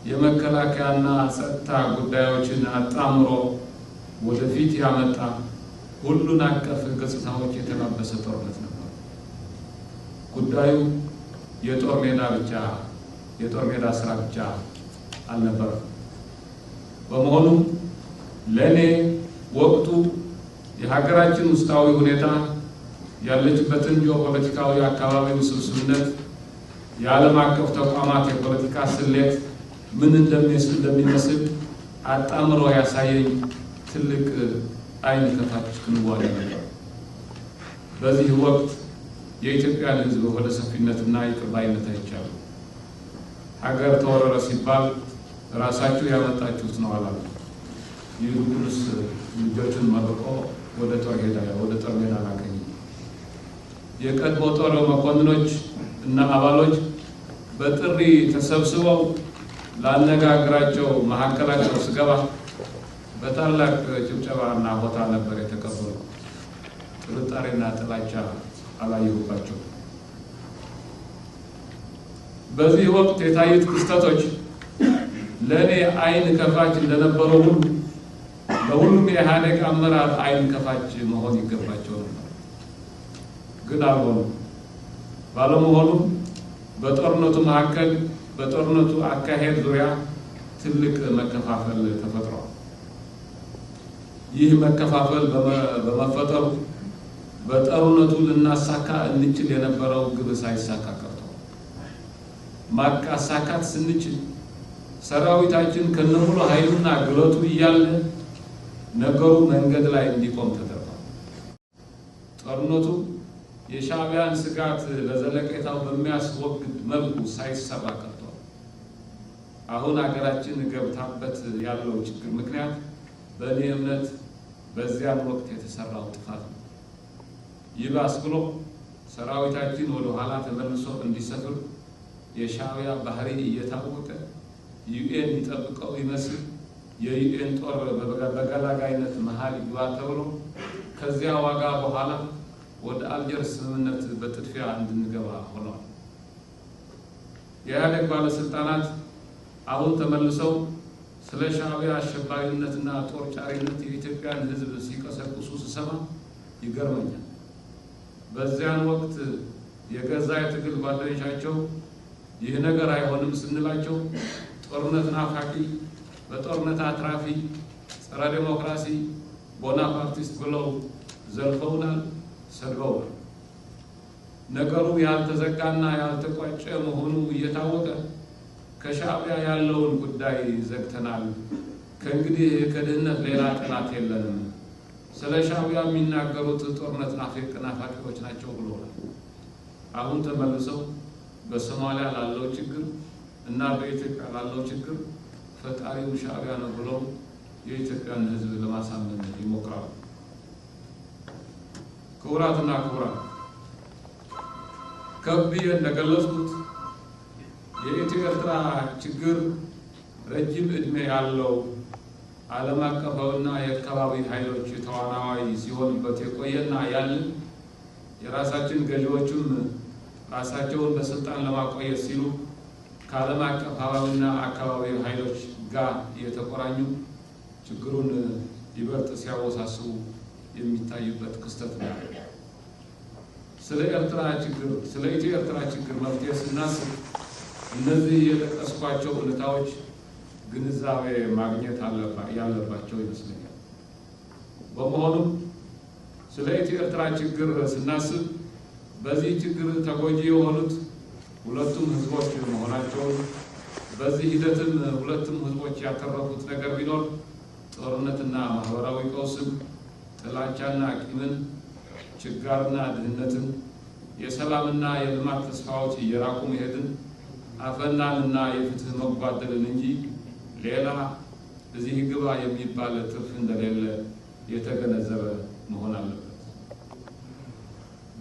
የመከላከያና ጸጥታ ጉዳዮችን አጣምሮ ወደፊት ያመጣ ሁሉን አቀፍ ገጽታዎች የተላበሰ ጦርነት ነበር። ጉዳዩ የጦር ሜዳ ስራ ብቻ አልነበረም። በመሆኑ ለእኔ ወቅቱ የሀገራችን ውስጣዊ ሁኔታ ያለችበትን ጂኦፖለቲካዊ አካባቢ ውስብስብነት፣ የዓለም አቀፍ ተቋማት የፖለቲካ ስሌት ምን እንደሚመስል አጣምሮ ያሳየኝ ትልቅ አይን ከፋች ክንዋኔ ነበር። በዚህ ወቅት የኢትዮጵያን ሕዝብ ወደ ሰፊነትና ይቅር ባይነት አይቻሉ። ሀገር ተወረረ ሲባል ራሳችሁ ያመጣችሁት ነው አላሉ። ይልቁንስ ልጆችን መርቆ ወደ ጦር ሜዳ ላከኝ። የቀድሞ ጦር መኮንኖች እና አባሎች በጥሪ ተሰብስበው ላነጋግራቸው መሀከላቸው ስገባ በታላቅ ጭብጨባና ሆታ ነበር የተቀበሉ። ጥርጣሬና ጥላቻ አላየሁባቸው። በዚህ ወቅት የታዩት ክስተቶች ለእኔ አይን ከፋች እንደነበረው ሁሉ ለሁሉም የኢህአዴግ አመራር አይን ከፋች መሆን ይገባቸው ነበር። ግን አልሆኑም። ባለመሆኑም በጦርነቱ መካከል በጦርነቱ አካሄድ ዙሪያ ትልቅ መከፋፈል ተፈጥሯል። ይህ መከፋፈል በመፈጠሩ በጦርነቱ ልናሳካ እንችል የነበረው ግብ ሳይሳካ ቀርቷል። ማሳካት ስንችል ሰራዊታችን ከነሙሉ ኃይሉና ግለቱ እያለ ነገሩ መንገድ ላይ እንዲቆም ተደርጓል። ጦርነቱ የሻዕቢያን ስጋት ለዘለቄታው በሚያስወግድ መልኩ ሳይሰራ ቀርቷል። አሁን ሀገራችን ገብታበት ያለው ችግር ምክንያት በእኔ እምነት በዚያን ወቅት የተሰራው ጥፋት ነው። ይባስ ብሎ ሰራዊታችን ወደ ኋላ ተመልሶ እንዲሰፍር የሻዕቢያ ባህሪ እየታወቀ ዩኤን ይጠብቀው ይመስል የዩኤን ጦር በገላጋይነት መሃል ይግባ ተብሎ ከዚያ ዋጋ በኋላ ወደ አልጀርስ ስምምነት በጥድፊያ እንድንገባ ሆኗል። የኢህአዴግ ባለስልጣናት አሁን ተመልሰው ስለ ሻዕቢያ አሸባሪነትና ጦር ጫሪነት የኢትዮጵያን ሕዝብ ሲቀሰቅሱ ስሰማ ይገርመኛል። በዚያን ወቅት የገዛ የትግል ጓደኞቻቸው ይህ ነገር አይሆንም ስንላቸው ጦርነት ናፋቂ፣ በጦርነት አትራፊ፣ ጸረ ዴሞክራሲ፣ ቦናፓርቲስት ብለው ዘልፈውናል፣ ሰድበውናል። ነገሩ ያልተዘጋና ያልተቋጨ መሆኑ እየታወቀ ከሻዕቢያ ያለውን ጉዳይ ዘግተናል፣ ከእንግዲህ ከድህነት ሌላ ጠላት የለንም፣ ስለ ሻዕቢያ የሚናገሩት ጦርነት ናፋቂዎች ናቸው ብለዋል። አሁን ተመልሰው በሶማሊያ ላለው ችግር እና በኢትዮጵያ ላለው ችግር ፈጣሪው ሻዕቢያ ነው ብለው የኢትዮጵያን ሕዝብ ለማሳመን ይሞክራሉ። ክቡራትና ክቡራን፣ ከብዬ እንደገለጽኩት የኢትዮ ኤርትራ ችግር ረጅም ዕድሜ ያለው ዓለም አቀፋዊና የአካባቢ ኃይሎች ተዋናይ ሲሆንበት የቆየና ያለ የራሳችን ገዢዎችም ራሳቸውን በስልጣን ለማቆየት ሲሉ ከዓለም አቀፋዊና አካባቢ ኃይሎች ጋር የተቆራኙ ችግሩን ይበልጥ ሲያወሳስቡ የሚታዩበት ክስተት ነው። ስለ ኢትዮ ኤርትራ ችግር መፍትሄ ስናስብ እነዚህ የጠቀስኳቸው ሁኔታዎች ግንዛቤ ማግኘት ያለባቸው ይመስለኛል። በመሆኑም ስለ ኢትዮ ኤርትራ ችግር ስናስብ በዚህ ችግር ተጎጂ የሆኑት ሁለቱም ሕዝቦች መሆናቸውን፣ በዚህ ሂደትም ሁለቱም ሕዝቦች ያተረፉት ነገር ቢኖር ጦርነትና ማህበራዊ ቀውስን፣ ጥላቻና ቂምን፣ ችጋርና ድህነትን፣ የሰላምና የልማት ተስፋዎች እየራቁ መሄድን፣ አፈናንና የፍትህ መጓደልን እንጂ ሌላ እዚህ ግባ የሚባል ትርፍ እንደሌለ የተገነዘበ መሆን አለበት።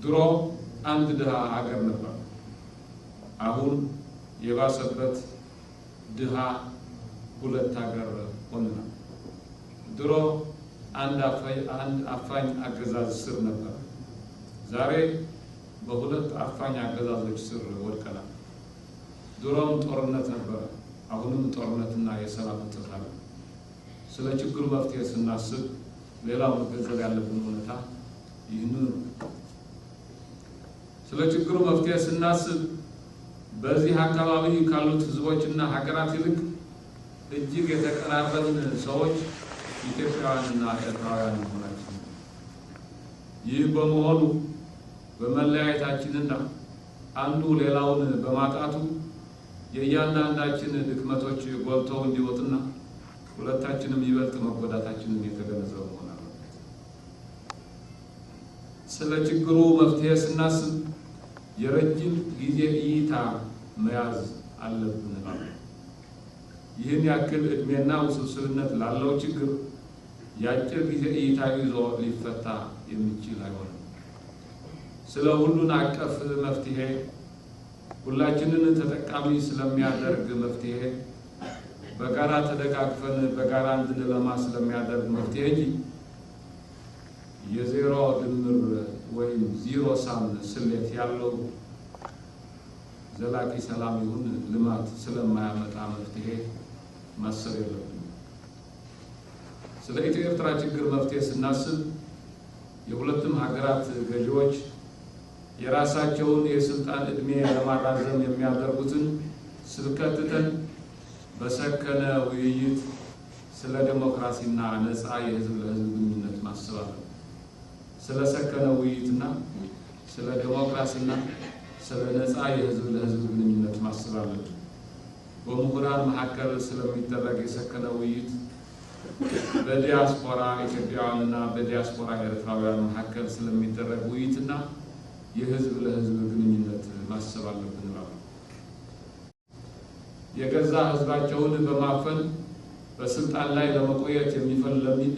ድሮ አንድ ድሃ ሀገር ነበር። አሁን የባሰበት ድሃ ሁለት ሀገር ሆነናል። ድሮ አንድ አፋኝ አገዛዝ ስር ነበር። ዛሬ በሁለት አፋኝ አገዛዞች ስር ወድቀናል። ድሮም ጦርነት ነበር፣ አሁንም ጦርነትና የሰላም እጦት አለ። ስለ ችግሩ መፍትሄ ስናስብ ሌላው መገንዘብ ያለብን ሁኔታ ይህንን ነው። ስለ ችግሩ መፍትሄ ስናስብ በዚህ አካባቢ ካሉት ህዝቦችና ሀገራት ይልቅ እጅግ የተቀራረብን ሰዎች ኢትዮጵያውያንና ኤርትራውያን መሆናችን፣ ይህ በመሆኑ በመለያየታችንና አንዱ ሌላውን በማጣቱ የእያንዳንዳችን ድክመቶች ጎልተው እንዲወጡና ሁለታችንም ይበልጥ መጎዳታችንን የተገነዘበ መሆን አለበት። ስለ ችግሩ መፍትሄ ስናስብ የረጅም ጊዜ እይታ መያዝ አለብን። ይህን ያክል ዕድሜና ውስብስብነት ላለው ችግር የአጭር ጊዜ እይታ ይዞ ሊፈታ የሚችል አይሆንም። ስለ ሁሉን አቀፍ መፍትሄ፣ ሁላችንን ተጠቃሚ ስለሚያደርግ መፍትሄ፣ በጋራ ተደጋግፈን በጋራ እንድንለማ ስለሚያደርግ መፍትሄ እንጂ የዜሮ ድምር ወይም ዚሮ ሳም ስሌት ያለው ዘላቂ ሰላም ይሁን ልማት ስለማያመጣ መፍትሄ ማሰብ የለብንም። ስለ ኢትዮ ኤርትራ ችግር መፍትሄ ስናስብ የሁለቱም ሀገራት ገዢዎች የራሳቸውን የስልጣን ዕድሜ ለማራዘም የሚያደርጉትን ስብከትተን በሰከነ ውይይት ስለ ዲሞክራሲና ነፃ የህዝብ ለህዝብ ግንኙነት ማሰብ አለብን። ስለ ሰከነ ውይይትና ስለ ዲሞክራሲና ስለ ነፃ የህዝብ ለህዝብ ግንኙነት ማሰብ አለብን። በምሁራን መካከል ስለሚደረግ የሰከነ ውይይት በዲያስፖራ ኢትዮጵያውያንና በዲያስፖራ ኤርትራውያን መካከል ስለሚደረግ ውይይትና የህዝብ ለህዝብ ግንኙነት ማሰብ አለብን። የገዛ ህዝባቸውን በማፈን በስልጣን ላይ ለመቆየት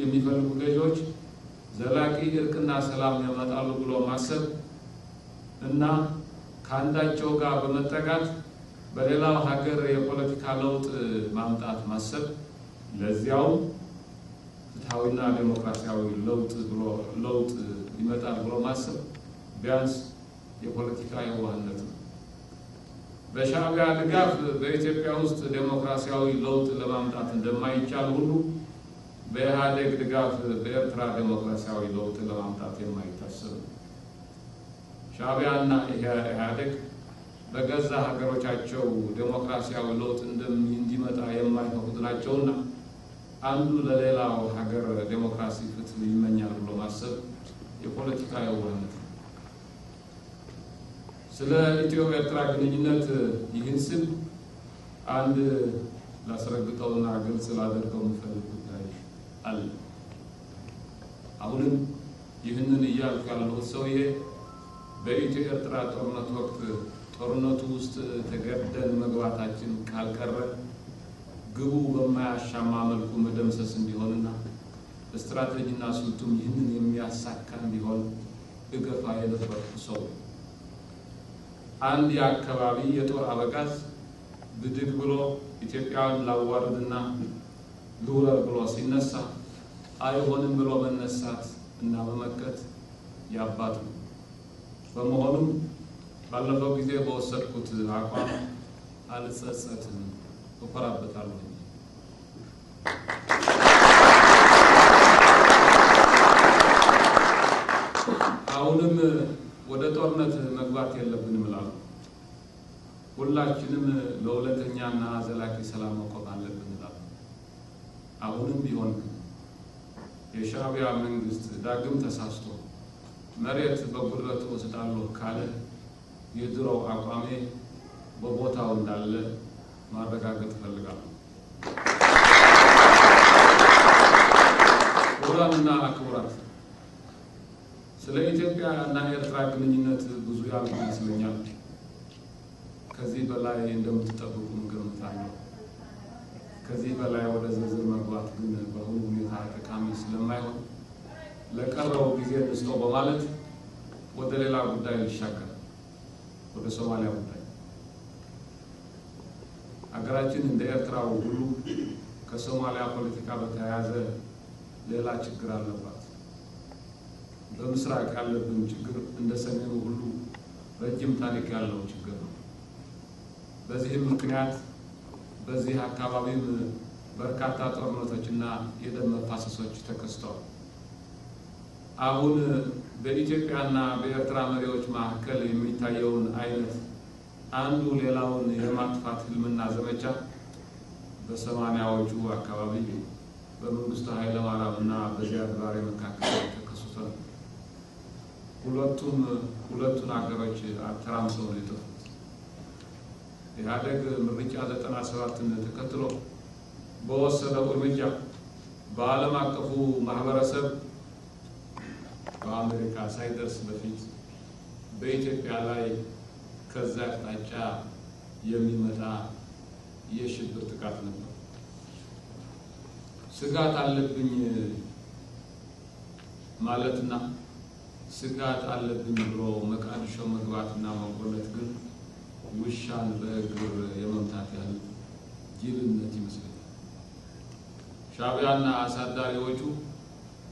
የሚፈልጉ ገዢዎች ዘላቂ እርቅና ሰላም ያመጣሉ ብሎ ማሰብ እና ከአንዳቸው ጋር በመጠጋት በሌላው ሀገር የፖለቲካ ለውጥ ማምጣት ማሰብ ለዚያው ፍትሃዊና ዲሞክራሲያዊ ለውጥ ይመጣል ብሎ ማሰብ ቢያንስ የፖለቲካ የዋህነት ነው። በሻዕቢያ ድጋፍ በኢትዮጵያ ውስጥ ዲሞክራሲያዊ ለውጥ ለማምጣት እንደማይቻል ሁሉ በኢህአዴግ ድጋፍ በኤርትራ ዲሞክራሲያዊ ለውጥ ለማምጣት የማይታሰብ ነው። ሻዕቢያና ኢህአዴግ በገዛ ሀገሮቻቸው ዲሞክራሲያዊ ለውጥ እንዲመጣ የማይፈቅዱ ናቸውና አንዱ ለሌላው ሀገር ዲሞክራሲ ፍትህ ይመኛል ብሎ ማሰብ የፖለቲካ የዋህነት ነው። ስለ ኢትዮ ኤርትራ ግንኙነት ይህን ስል አንድ ላስረግጠውና ግልጽ ላደርገው የምፈልግ ጉዳይ አለ። አሁንም ይህንን እያልኩ ያለሁት ሰውዬ በኢትዮ ኤርትራ ጦርነት ወቅት ጦርነቱ ውስጥ ተገደን መግባታችን ካልቀረ ግቡ በማያሻማ መልኩ መደምሰስ እንዲሆንና ስትራቴጂና ስልቱም ይህንን የሚያሳካ እንዲሆን እገፋ የነበርኩ ሰው አንድ የአካባቢ የጦር አበጋዝ ብድግ ብሎ ኢትዮጵያን ላዋርድና ልውረር ብሎ ሲነሳ አይሆንም ብሎ መነሳት እና መመከት ያባት ነው። በመሆኑም ባለፈው ጊዜ በወሰድኩት አቋም አልጸጸትም፣ እኮራበታለሁ። አሁንም ወደ ጦርነት መግባት የለብንም እላለሁ። ሁላችንም ለሁለተኛና ዘላቂ ሰላም መቆም አለብን እላለሁ። አሁንም ቢሆን የሻዕቢያ መንግስት ዳግም ተሳስቶ መሬት በጉልበት ወስዳለሁ ካለ የድሮው አቋሜ በቦታው እንዳለ ማረጋገጥ እፈልጋለሁ። ክቡራንና ክቡራት፣ ስለ ኢትዮጵያ እና ኤርትራ ግንኙነት ብዙ ያልኩ ይመስለኛል። ከዚህ በላይ እንደምትጠብቁ ገምታለሁ። ከዚህ በላይ ወደ ዝርዝር መግባት ግን በሁሉ ሁኔታ ጠቃሚ ስለማይሆን ለቀረው ጊዜ እንስጠው በማለት ወደ ሌላ ጉዳይ ልሻገር፣ ወደ ሶማሊያ ጉዳይ። ሀገራችን እንደ ኤርትራው ሁሉ ከሶማሊያ ፖለቲካ በተያያዘ ሌላ ችግር አለባት። በምስራቅ ያለብን ችግር እንደ ሰሜኑ ሁሉ ረጅም ታሪክ ያለው ችግር ነው። በዚህም ምክንያት በዚህ አካባቢም በርካታ ጦርነቶችና የደም መፋሰሶች ተከስተዋል። አሁን በኢትዮጵያና በኤርትራ መሪዎች መካከል የሚታየውን አይነት አንዱ ሌላውን የማጥፋት ህልምና ዘመቻ በሰማንያዎቹ አካባቢ በመንግስቱ ኃይለማርያምና በዚያድ ባሬ መካከል ተከስቷል። ሁለቱን ሀገሮች አተራምሰው ነው የጠፉት። ኢህአዴግ ምርጫ 97ን ተከትሎ በወሰደው እርምጃ በዓለም አቀፉ ማህበረሰብ በአሜሪካ ሳይደርስ በፊት በኢትዮጵያ ላይ ከዛ አቅጣጫ የሚመጣ የሽብር ጥቃት ነበር። ስጋት አለብኝ ማለትና ስጋት አለብኝ ብሎ መቃድሾ መግባትና መቆለት ግን ውሻን በእግር የመምታት ያህል ጅልነት ይመስላል። ሻዕቢያና አሳዳሪዎቹ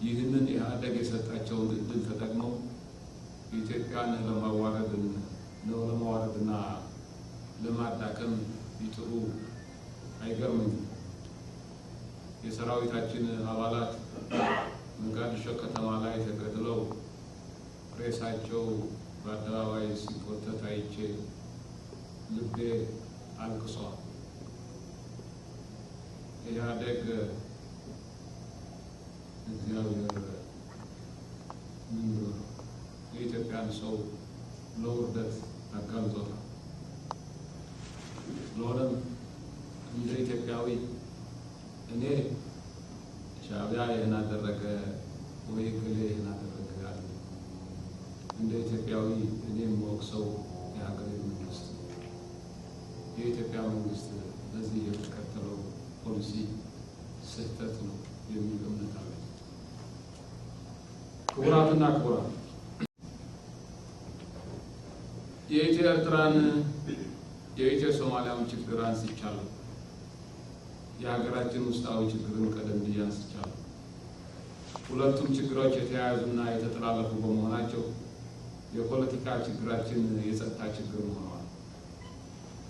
ይህንን ኢህአዴግ የሰጣቸውን እድል ተጠቅመው ኢትዮጵያን ለማዋረድና ለማዳከም ይጥሩ አይገርምም። የሰራዊታችን አባላት ሞቃዲሾ ከተማ ላይ ተገድለው ሬሳቸው በአደባባይ ሲጎተት አይቼ ልቤ አልቅሷል። ኢህአዴግ እግዚአብሔር ምን ብሎ የኢትዮጵያን ሰው ለውርደት አጋልጦታል። ስለሆነም እንደ ኢትዮጵያዊ እኔ ሻዕቢያ ይህን አደረገ ወይ ገሌ ይህን አደረገ አለ። እንደ ኢትዮጵያዊ እኔ የምወቅሰው የሀገሬ መንግስት የኢትዮጵያ መንግስት በዚህ የተከተለው ፖሊሲ ስህተት ነው የሚል እምነት አለ። ክቡራትና ክቡራን የኢትዮ ኤርትራን የኢትዮ ሶማሊያን ችግር አንስቻለሁ። የሀገራችን ውስጣዊ ችግርን ቀደም ብዬ አንስቻለሁ። ሁለቱም ችግሮች የተያያዙና የተጠላለፉ በመሆናቸው የፖለቲካ ችግራችን የጸጥታ ችግር ሆነዋል።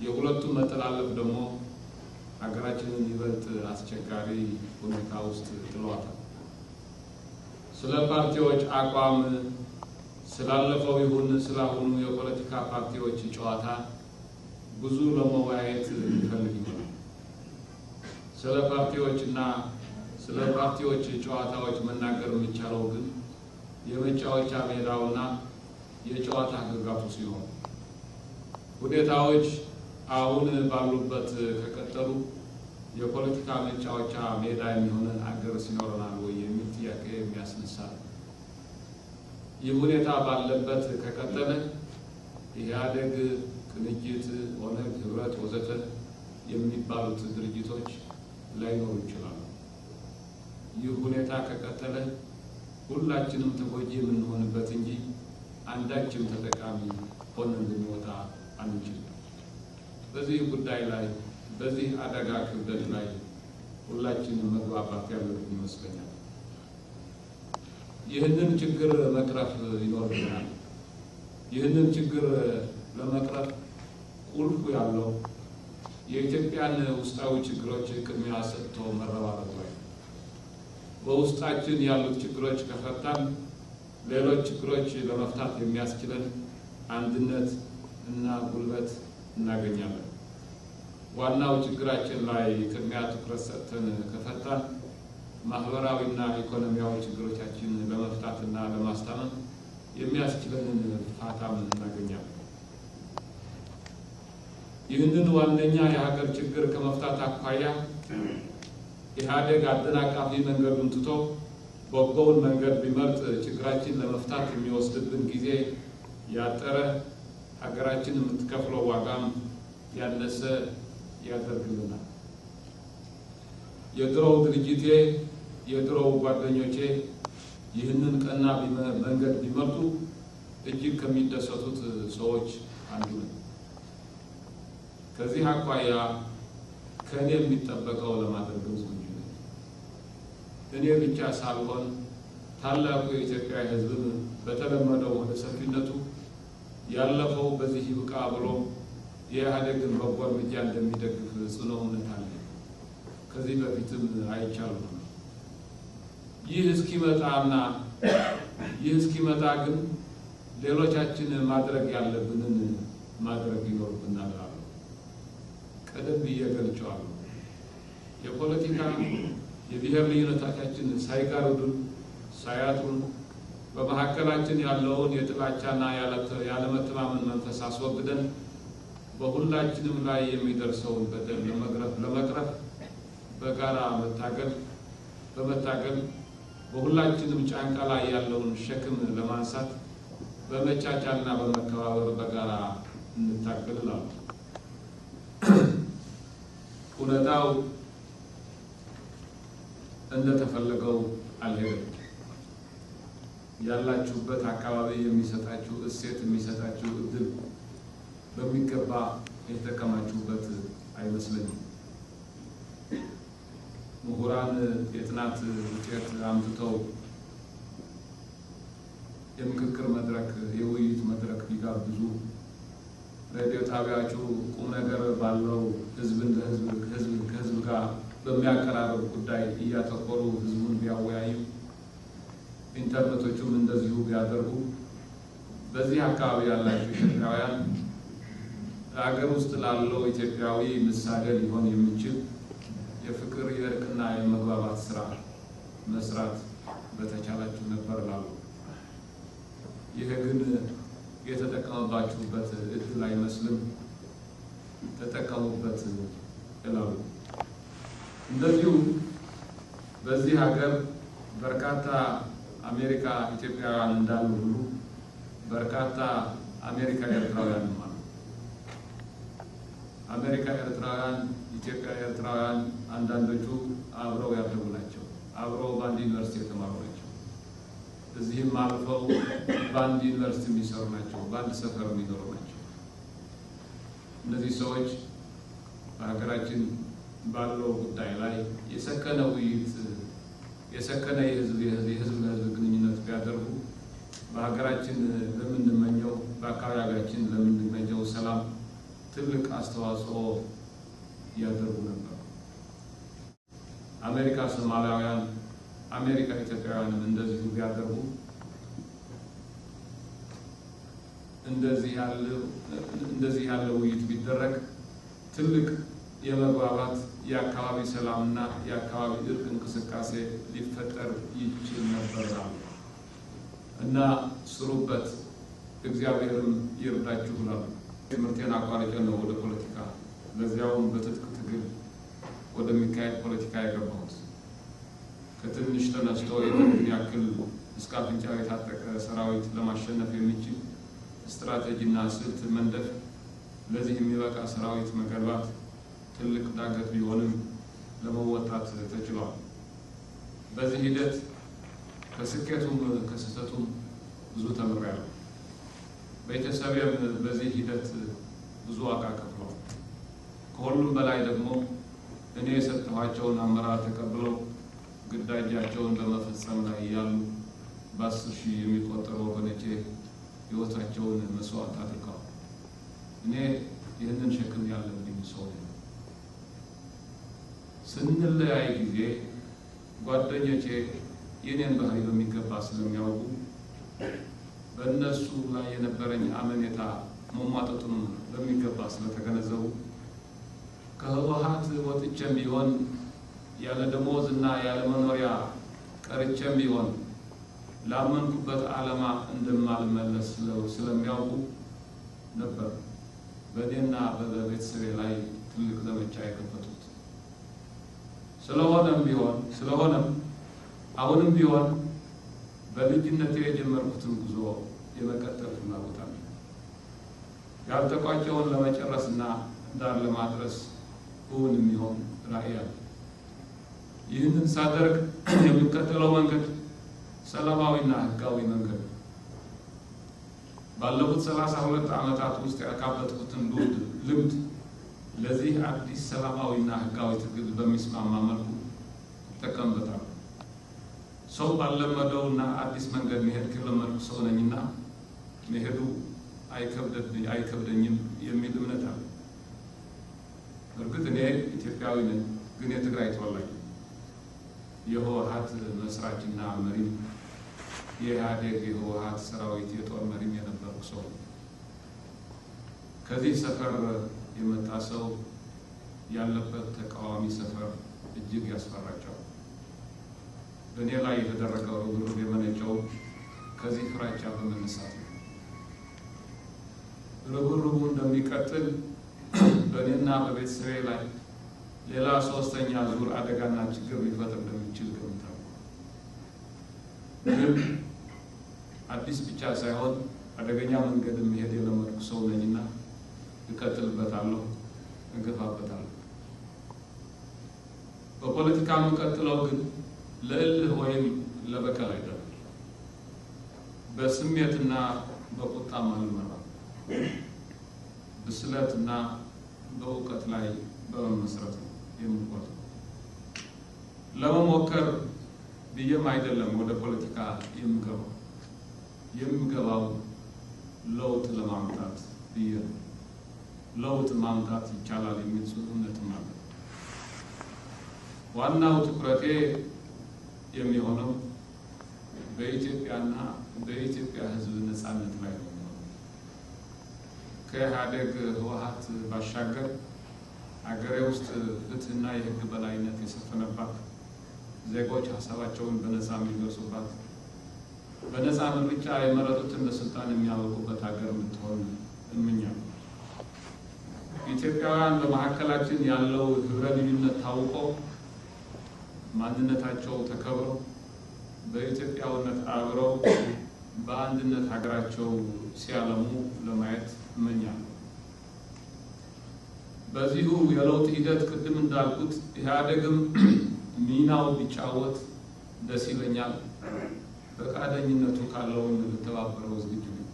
የሁለቱም መጠላለፍ ደግሞ ሀገራችንን ይበልጥ አስቸጋሪ ሁኔታ ውስጥ ጥሏታል። ስለ ፓርቲዎች አቋም ስላለፈው ይሁን ስላሁኑ የፖለቲካ ፓርቲዎች ጨዋታ ብዙ ለመወያየት እንፈልግ ይሆናል። ስለ ፓርቲዎችና ስለ ፓርቲዎች ጨዋታዎች መናገር የሚቻለው ግን የመጫወቻ ሜዳውና የጨዋታ ህግጋቱ ሲሆን ሁኔታዎች አሁን ባሉበት ከቀጠሉ የፖለቲካ መጫወቻ ሜዳ የሚሆነን አገር ሲኖረናል ወይ የሚል ጥያቄ የሚያስነሳ ይህ ሁኔታ ባለበት ከቀጠለ ኢህአዴግ፣ ቅንጅት፣ ኦነግ፣ ህብረት ወዘተ የሚባሉት ድርጅቶች ላይኖሩ ይችላሉ። ይህ ሁኔታ ከቀጠለ ሁላችንም ተጎጂ የምንሆንበት እንጂ አንዳችም ተጠቃሚ ሆነን ልንወጣ አንችልም። በዚህ ጉዳይ ላይ በዚህ አደጋ ክብደት ላይ ሁላችንም መግባባት ያለብን ይመስለኛል። ይህንን ችግር መቅረፍ ይኖርብናል። ይህንን ችግር ለመቅረፍ ቁልፉ ያለው የኢትዮጵያን ውስጣዊ ችግሮች ቅድሚያ ሰጥቶ መረባረብ ላይ በውስጣችን ያሉት ችግሮች ከፈታን ሌሎች ችግሮች ለመፍታት የሚያስችለን አንድነት እና ጉልበት እናገኛለን። ዋናው ችግራችን ላይ ቅድሚያ ትኩረት ሰጥተን ከፈታን ማህበራዊና ኢኮኖሚያዊ ችግሮቻችን ለመፍታትና ለማስታመም የሚያስችለንን ፋታም እናገኛለን። ይህንን ዋነኛ የሀገር ችግር ከመፍታት አኳያ ኢህአዴግ አደናቃፊ መንገዱን ትቶ በጎውን መንገድ ቢመርጥ ችግራችን ለመፍታት የሚወስድብን ጊዜ ያጠረ፣ ሀገራችን የምትከፍለው ዋጋም ያነሰ ያደርግልናል። የድሮው ድርጅቴ የድሮው ጓደኞቼ ይህንን ቀና መንገድ ቢመርጡ እጅግ ከሚደሰቱት ሰዎች አንዱ ነው። ከዚህ አኳያ ከእኔ የሚጠበቀው ለማድረግ ዝግጁ ነኝ። እኔ ብቻ ሳልሆን ታላቁ የኢትዮጵያ ሕዝብ በተለመደው ወደ ሰፊነቱ ያለፈው በዚህ ይብቃ ብሎ የኢህአዴግን በጎ እርምጃ እንደሚደግፍ ጽኑ እምነት አለ። ከዚህ በፊትም አይቻልም። ይህ እስኪመጣ ግን ሌሎቻችን ማድረግ ያለብንን ማድረግ ይኖርብናል። ቀደም ብዬ ገልጬዋለሁ። የፖለቲካ የብሔር ልዩነቶቻችን ሳይጋርዱን ሳያጡን በመካከላችን ያለውን የጥላቻና ያለመተማመን መንፈስ አስወግደን በሁላችንም ላይ የሚደርሰውን በደል ለመቅረፍ በጋራ በመታገል በሁላችንም ጫንቃ ላይ ያለውን ሸክም ለማንሳት በመቻቻልና በመከባበር በጋራ እንታገላለን። ሁኔታው እንደተፈለገው አልሄደም። ያላችሁበት አካባቢ የሚሰጣችሁ እሴት የሚሰጣችሁ እድል በሚገባ የተጠቀማችሁበት አይመስለኝም። ምሁራን የጥናት ውጤት አምጥተው የምክክር መድረክ የውይይት መድረክ ቢጋብዙ ሬዲዮ ጣቢያዎቹ ቁም ነገር ባለው ህዝብን ከህዝብ ጋር በሚያቀራርብ ጉዳይ እያተኮሩ ህዝቡን ቢያወያዩ ኢንተርኔቶቹም እንደዚሁ ቢያደርጉ በዚህ አካባቢ ያላችሁ ኢትዮጵያውያን ለሀገር ውስጥ ላለው ኢትዮጵያዊ ምሳሌ ሊሆን የሚችል የፍቅር የእርቅና የመግባባት ስራ መስራት በተቻላችሁ ነበር ላሉ ይሄ ግን የተጠቀመባችሁበት እድል አይመስልም። ተጠቀሙበት እላሉ። እንደዚሁ በዚህ ሀገር በርካታ አሜሪካ ኢትዮጵያውያን እንዳሉ ሁሉ በርካታ አሜሪካ ኤርትራውያን አሉ። አሜሪካ ኤርትራውያን፣ ኢትዮጵያ ኤርትራውያን አንዳንዶቹ አብረው ያደጉ ናቸው። አብረው በአንድ ዩኒቨርሲቲ የተማሩ ናቸው። እዚህም አልፈው በአንድ ዩኒቨርሲቲ የሚሰሩ ናቸው። በአንድ ሰፈር የሚኖሩ ናቸው። እነዚህ ሰዎች በሀገራችን ባለው ጉዳይ ላይ የሰከነ ውይይት፣ የሰከነ የህዝብ ለህዝብ ግንኙነት ቢያደርጉ በሀገራችን ለምንመኘው በአካባቢያችን ለምንመኘው ሰላም ትልቅ አስተዋጽኦ ያደርጉ ነበር። አሜሪካ ሶማሊያውያን፣ አሜሪካ ኢትዮጵያውያንም እንደዚሁ ቢያደርጉ እንደዚህ ያለ ውይይት ቢደረግ ትልቅ የመግባባት የአካባቢ ሰላምና የአካባቢ እርቅ እንቅስቃሴ ሊፈጠር ይችል ነበር እና ስሩበት፣ እግዚአብሔርም ይርዳችሁ ብሏል። ትምህርቴን አቋርጬ ነው ወደ ፖለቲካ በዚያውም በትጥቅ ትግል ወደሚካሄድ ፖለቲካ የገባሁት። ከትንሽ ተነስቶ የትግል ያክል እስከ አፍንጫው የታጠቀ ሰራዊት ለማሸነፍ የሚችል ስትራቴጂና ስልት መንደፍ፣ ለዚህ የሚበቃ ሰራዊት መገንባት ትልቅ ዳገት ቢሆንም ለመወጣት ተችሏል። በዚህ ሂደት ከስኬቱም ከስህተቱም ብዙ ተምሬያለሁ። ቤተሰቤም በዚህ ሂደት ብዙ ዋጋ ከፍለዋል። ከሁሉም በላይ ደግሞ እኔ የሰጠኋቸውን አመራር ተቀብለው ግዳጃቸውን በመፈጸም ላይ ያሉ በ10 ሺህ የሚቆጠሩ ወገኖቼ ሕይወታቸውን መስዋዕት አድርገዋል። እኔ ይህንን ሸክም ያለብኝ ሰው ነኝ። ስንለያይ ጊዜ ጓደኞቼ የኔን ባህሪ በሚገባ ስለሚያውቁ በእነሱ ላይ የነበረኝ አመኔታ መሟጠጡን በሚገባ ስለተገነዘቡ ከህወሓት ወጥቼም ቢሆን ያለ ደሞዝ እና ያለ መኖሪያ ቀርቼም ቢሆን ላመንኩበት ዓላማ እንደማልመለስ ስለሚያውቁ ነበር በእኔና በቤተሰቤ ላይ ትልቅ ዘመቻ የከፈቱት። ስለሆነም አሁንም ቢሆን በልጅነቴ የጀመርኩትን ጉዞ የመቀጠል ፍላጎት አለ። ያልተቋጨውን ለመጨረስና ዳር ለማድረስ እውን የሚሆን ራዕይ አለ። ይህንን ሳደርግ የሚከተለው መንገድ ሰላማዊና ህጋዊ መንገድ ባለፉት 32 ዓመታት ውስጥ ያካበትኩትን ልምድ ለዚህ አዲስ ሰላማዊና ህጋዊ ትግል በሚስማማ መልኩ ተቀምጠታል። ሰው ባለመደውና አዲስ መንገድ መሄድ ከለመድኩ ሰው ነኝና መሄዱ አይከብደኝም የሚል እምነት አለ። እርግጥ እኔ ኢትዮጵያዊ ነኝ፣ ግን የትግራይ ተወላጅ የህወሓት መስራችና መሪ የኢህአዴግ የህወሓት ሰራዊት የጦር መሪም የነበርኩ ሰው። ከዚህ ሰፈር የመጣ ሰው ያለበት ተቃዋሚ ሰፈር እጅግ ያስፈራቸዋል። በእኔ ላይ የተደረገው ርብርብ የመነጨው ከዚህ ፍራቻ በመነሳት ነው። ርብርቡ እንደሚቀጥል በእኔና በቤተሰቤ ላይ ሌላ ሶስተኛ ዙር አደጋና ችግር ሊፈጥር እንደሚችል ገምታለሁ። ግን አዲስ ብቻ ሳይሆን አደገኛ መንገድ መሄድ የለመድኩ ሰው ነኝና እቀጥልበታለሁ፣ እገፋበታለሁ። በፖለቲካ የምቀጥለው ግን ለእልህ ወይም ለበቀል አይደለም። በስሜትና በቁጣ አልመራም። ብስለትና በእውቀት ላይ በመመስረት ነው የምቆጥረው። ለመሞከር ብዬም አይደለም ወደ ፖለቲካ የምገባው ለውጥ ለማምጣት ብዬ ነው። ለውጥ ማምጣት ይቻላል የሚል እምነትም አለ። ዋናው ትኩረቴ የሚሆነው በኢትዮጵያና በኢትዮጵያ ሕዝብ ነፃነት ላይ ነው። ከኢህአዴግ ህወሓት ባሻገር አገሬ ውስጥ ፍትህና የህግ በላይነት የሰፈነባት ዜጎች ሀሳባቸውን በነፃ የሚገልጹባት በነፃ ምርጫ የመረጡትን ለስልጣን የሚያበቁበት ሀገር እንድትሆን እመኛለሁ። ኢትዮጵያውያን በመካከላችን ያለው ህብረ ልዩነት ታውቆ ማንነታቸው ተከብሮ በኢትዮጵያውነት አብረው በአንድነት ሀገራቸው ሲያለሙ ለማየት እመኛለሁ። በዚሁ የለውጥ ሂደት ቅድም እንዳልኩት ኢህአዴግም ሚናው ቢጫወት ደስ ይለኛል። ፈቃደኝነቱ ካለውን ልተባበረው ዝግጁ ነኝ።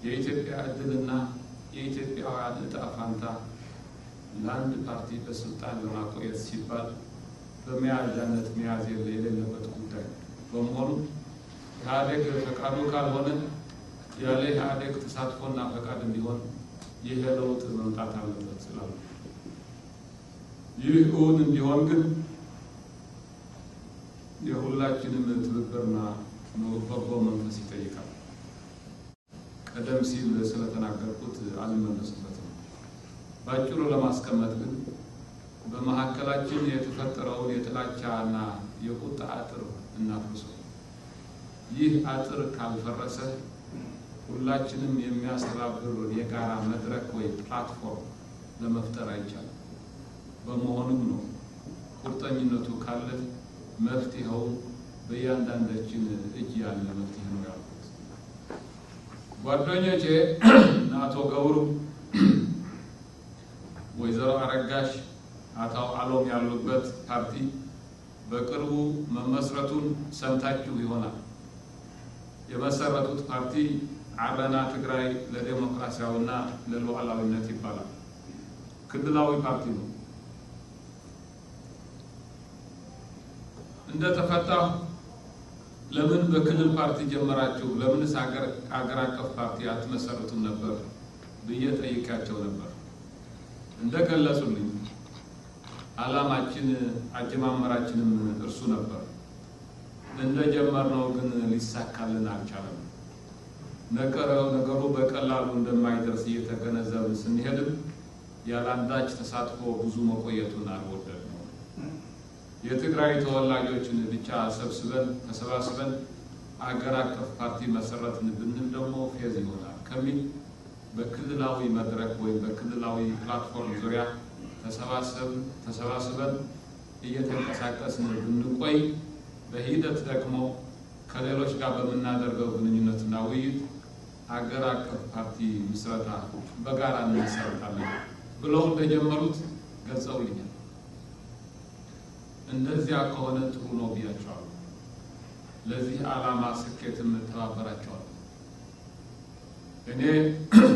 የኢትዮጵያ ዕድልና የኢትዮጵያውያን ዕጣ ፈንታ ለአንድ ፓርቲ በስልጣን ለማቆየት ሲባል በመያዣነት መያዝ የሌለበት ጉዳይ በመሆኑ ኢህአዴግ ፈቃዱ ካልሆነ ያለ ኢህአዴግ ተሳትፎና ፈቃድ እንዲሆን ይህ ለውጥ መምጣት አለበት ስላሉ ይህ እውን እንዲሆን ግን የሁላችንም ትብብርና በጎ መንፈስ ይጠይቃል። ቀደም ሲል ስለተናገርኩት አልመለስበትም። ባጭሩ ለማስቀመጥ ግን በመሐከላችን የተፈጠረውን የጥላቻና የቁጣ አጥር እናፍርሰው። ይህ አጥር ካልፈረሰ ሁላችንም የሚያስተባብር የጋራ መድረክ ወይ ፕላትፎርም ለመፍጠር አይቻልም። በመሆኑም ነው ቁርጠኝነቱ ካለ መፍትሄው በእያንዳንዳችን እጅ ያለ መፍትሄ ነው ያልኩት። ጓደኞቼ አቶ ገብሩ፣ ወይዘሮ አረጋሽ፣ አቶ አሎም ያሉበት ፓርቲ በቅርቡ መመስረቱን ሰምታችሁ ይሆናል። የመሰረቱት ፓርቲ አረና ትግራይ ለዲሞክራሲያዊና ለሉዓላዊነት ይባላል። ክልላዊ ፓርቲ ነው። እንደተፈታሁ ለምን በክልል ፓርቲ ጀመራችሁ? ለምንስ አገር አቀፍ ፓርቲ አትመሰረቱም ነበር ብዬ ጠይቄያቸው ነበር። እንደገለጹልኝ ዓላማችን አጀማመራችንም እርሱ ነበር። እንደጀመርነው ግን ሊሳካልን አልቻለም። ነገሩ በቀላሉ እንደማይደርስ እየተገነዘብን ስንሄድም ያላንዳች ተሳትፎ ብዙ መቆየቱን አልወደድንም። የትግራይ ተወላጆችን ብቻ ተሰባስበን አገር አቀፍ ፓርቲ መሰረትን ብንል ደግሞ ፌዝ ይሆናል ከሚል በክልላዊ መድረክ ወይም በክልላዊ ፕላትፎርም ዙሪያ ተሰባስበን እየተንቀሳቀስን ብንቆይ በሂደት ደግሞ ከሌሎች ጋር በምናደርገው ግንኙነትና ውይይት አገር አቀፍ ፓርቲ ምስረታ በጋራ እንመሰርታለን ብለው እንደጀመሩት ገልጸውልኛል። እንደዚያ ከሆነ ጥሩ ነው ብያቸዋለሁ። ለዚህ ዓላማ ስኬትም ተባበራቸዋለሁ። እኔ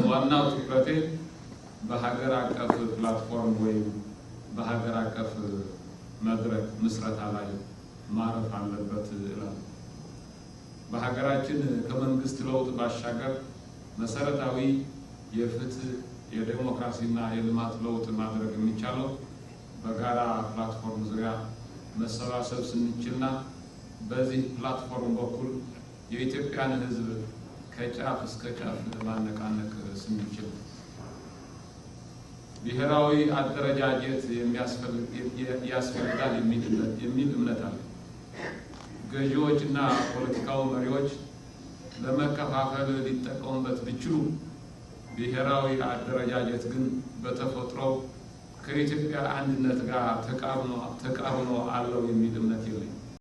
ዋናው ትኩረቴ በሀገር አቀፍ ፕላትፎርም ወይም በሀገር አቀፍ መድረክ ምስረታ ላይ ማረፍ አለበት እላለሁ። በሀገራችን ከመንግስት ለውጥ ባሻገር መሰረታዊ የፍትህ የዲሞክራሲና የልማት ለውጥ ማድረግ የሚቻለው በጋራ ፕላትፎርም ዙሪያ መሰባሰብ ስንችልና በዚህ ፕላትፎርም በኩል የኢትዮጵያን ሕዝብ ከጫፍ እስከ ጫፍ ማነቃነቅ ስንችል ብሔራዊ አደረጃጀት ያስፈልጋል የሚል እምነት አለ። ገዢዎችና ፖለቲካዊ መሪዎች ለመከፋፈል ሊጠቀሙበት ቢችሉ ብሔራዊ አደረጃጀት ግን በተፈጥሮው ከኢትዮጵያ አንድነት ጋር ተቃርኖ አለው የሚል እምነት የለኝም።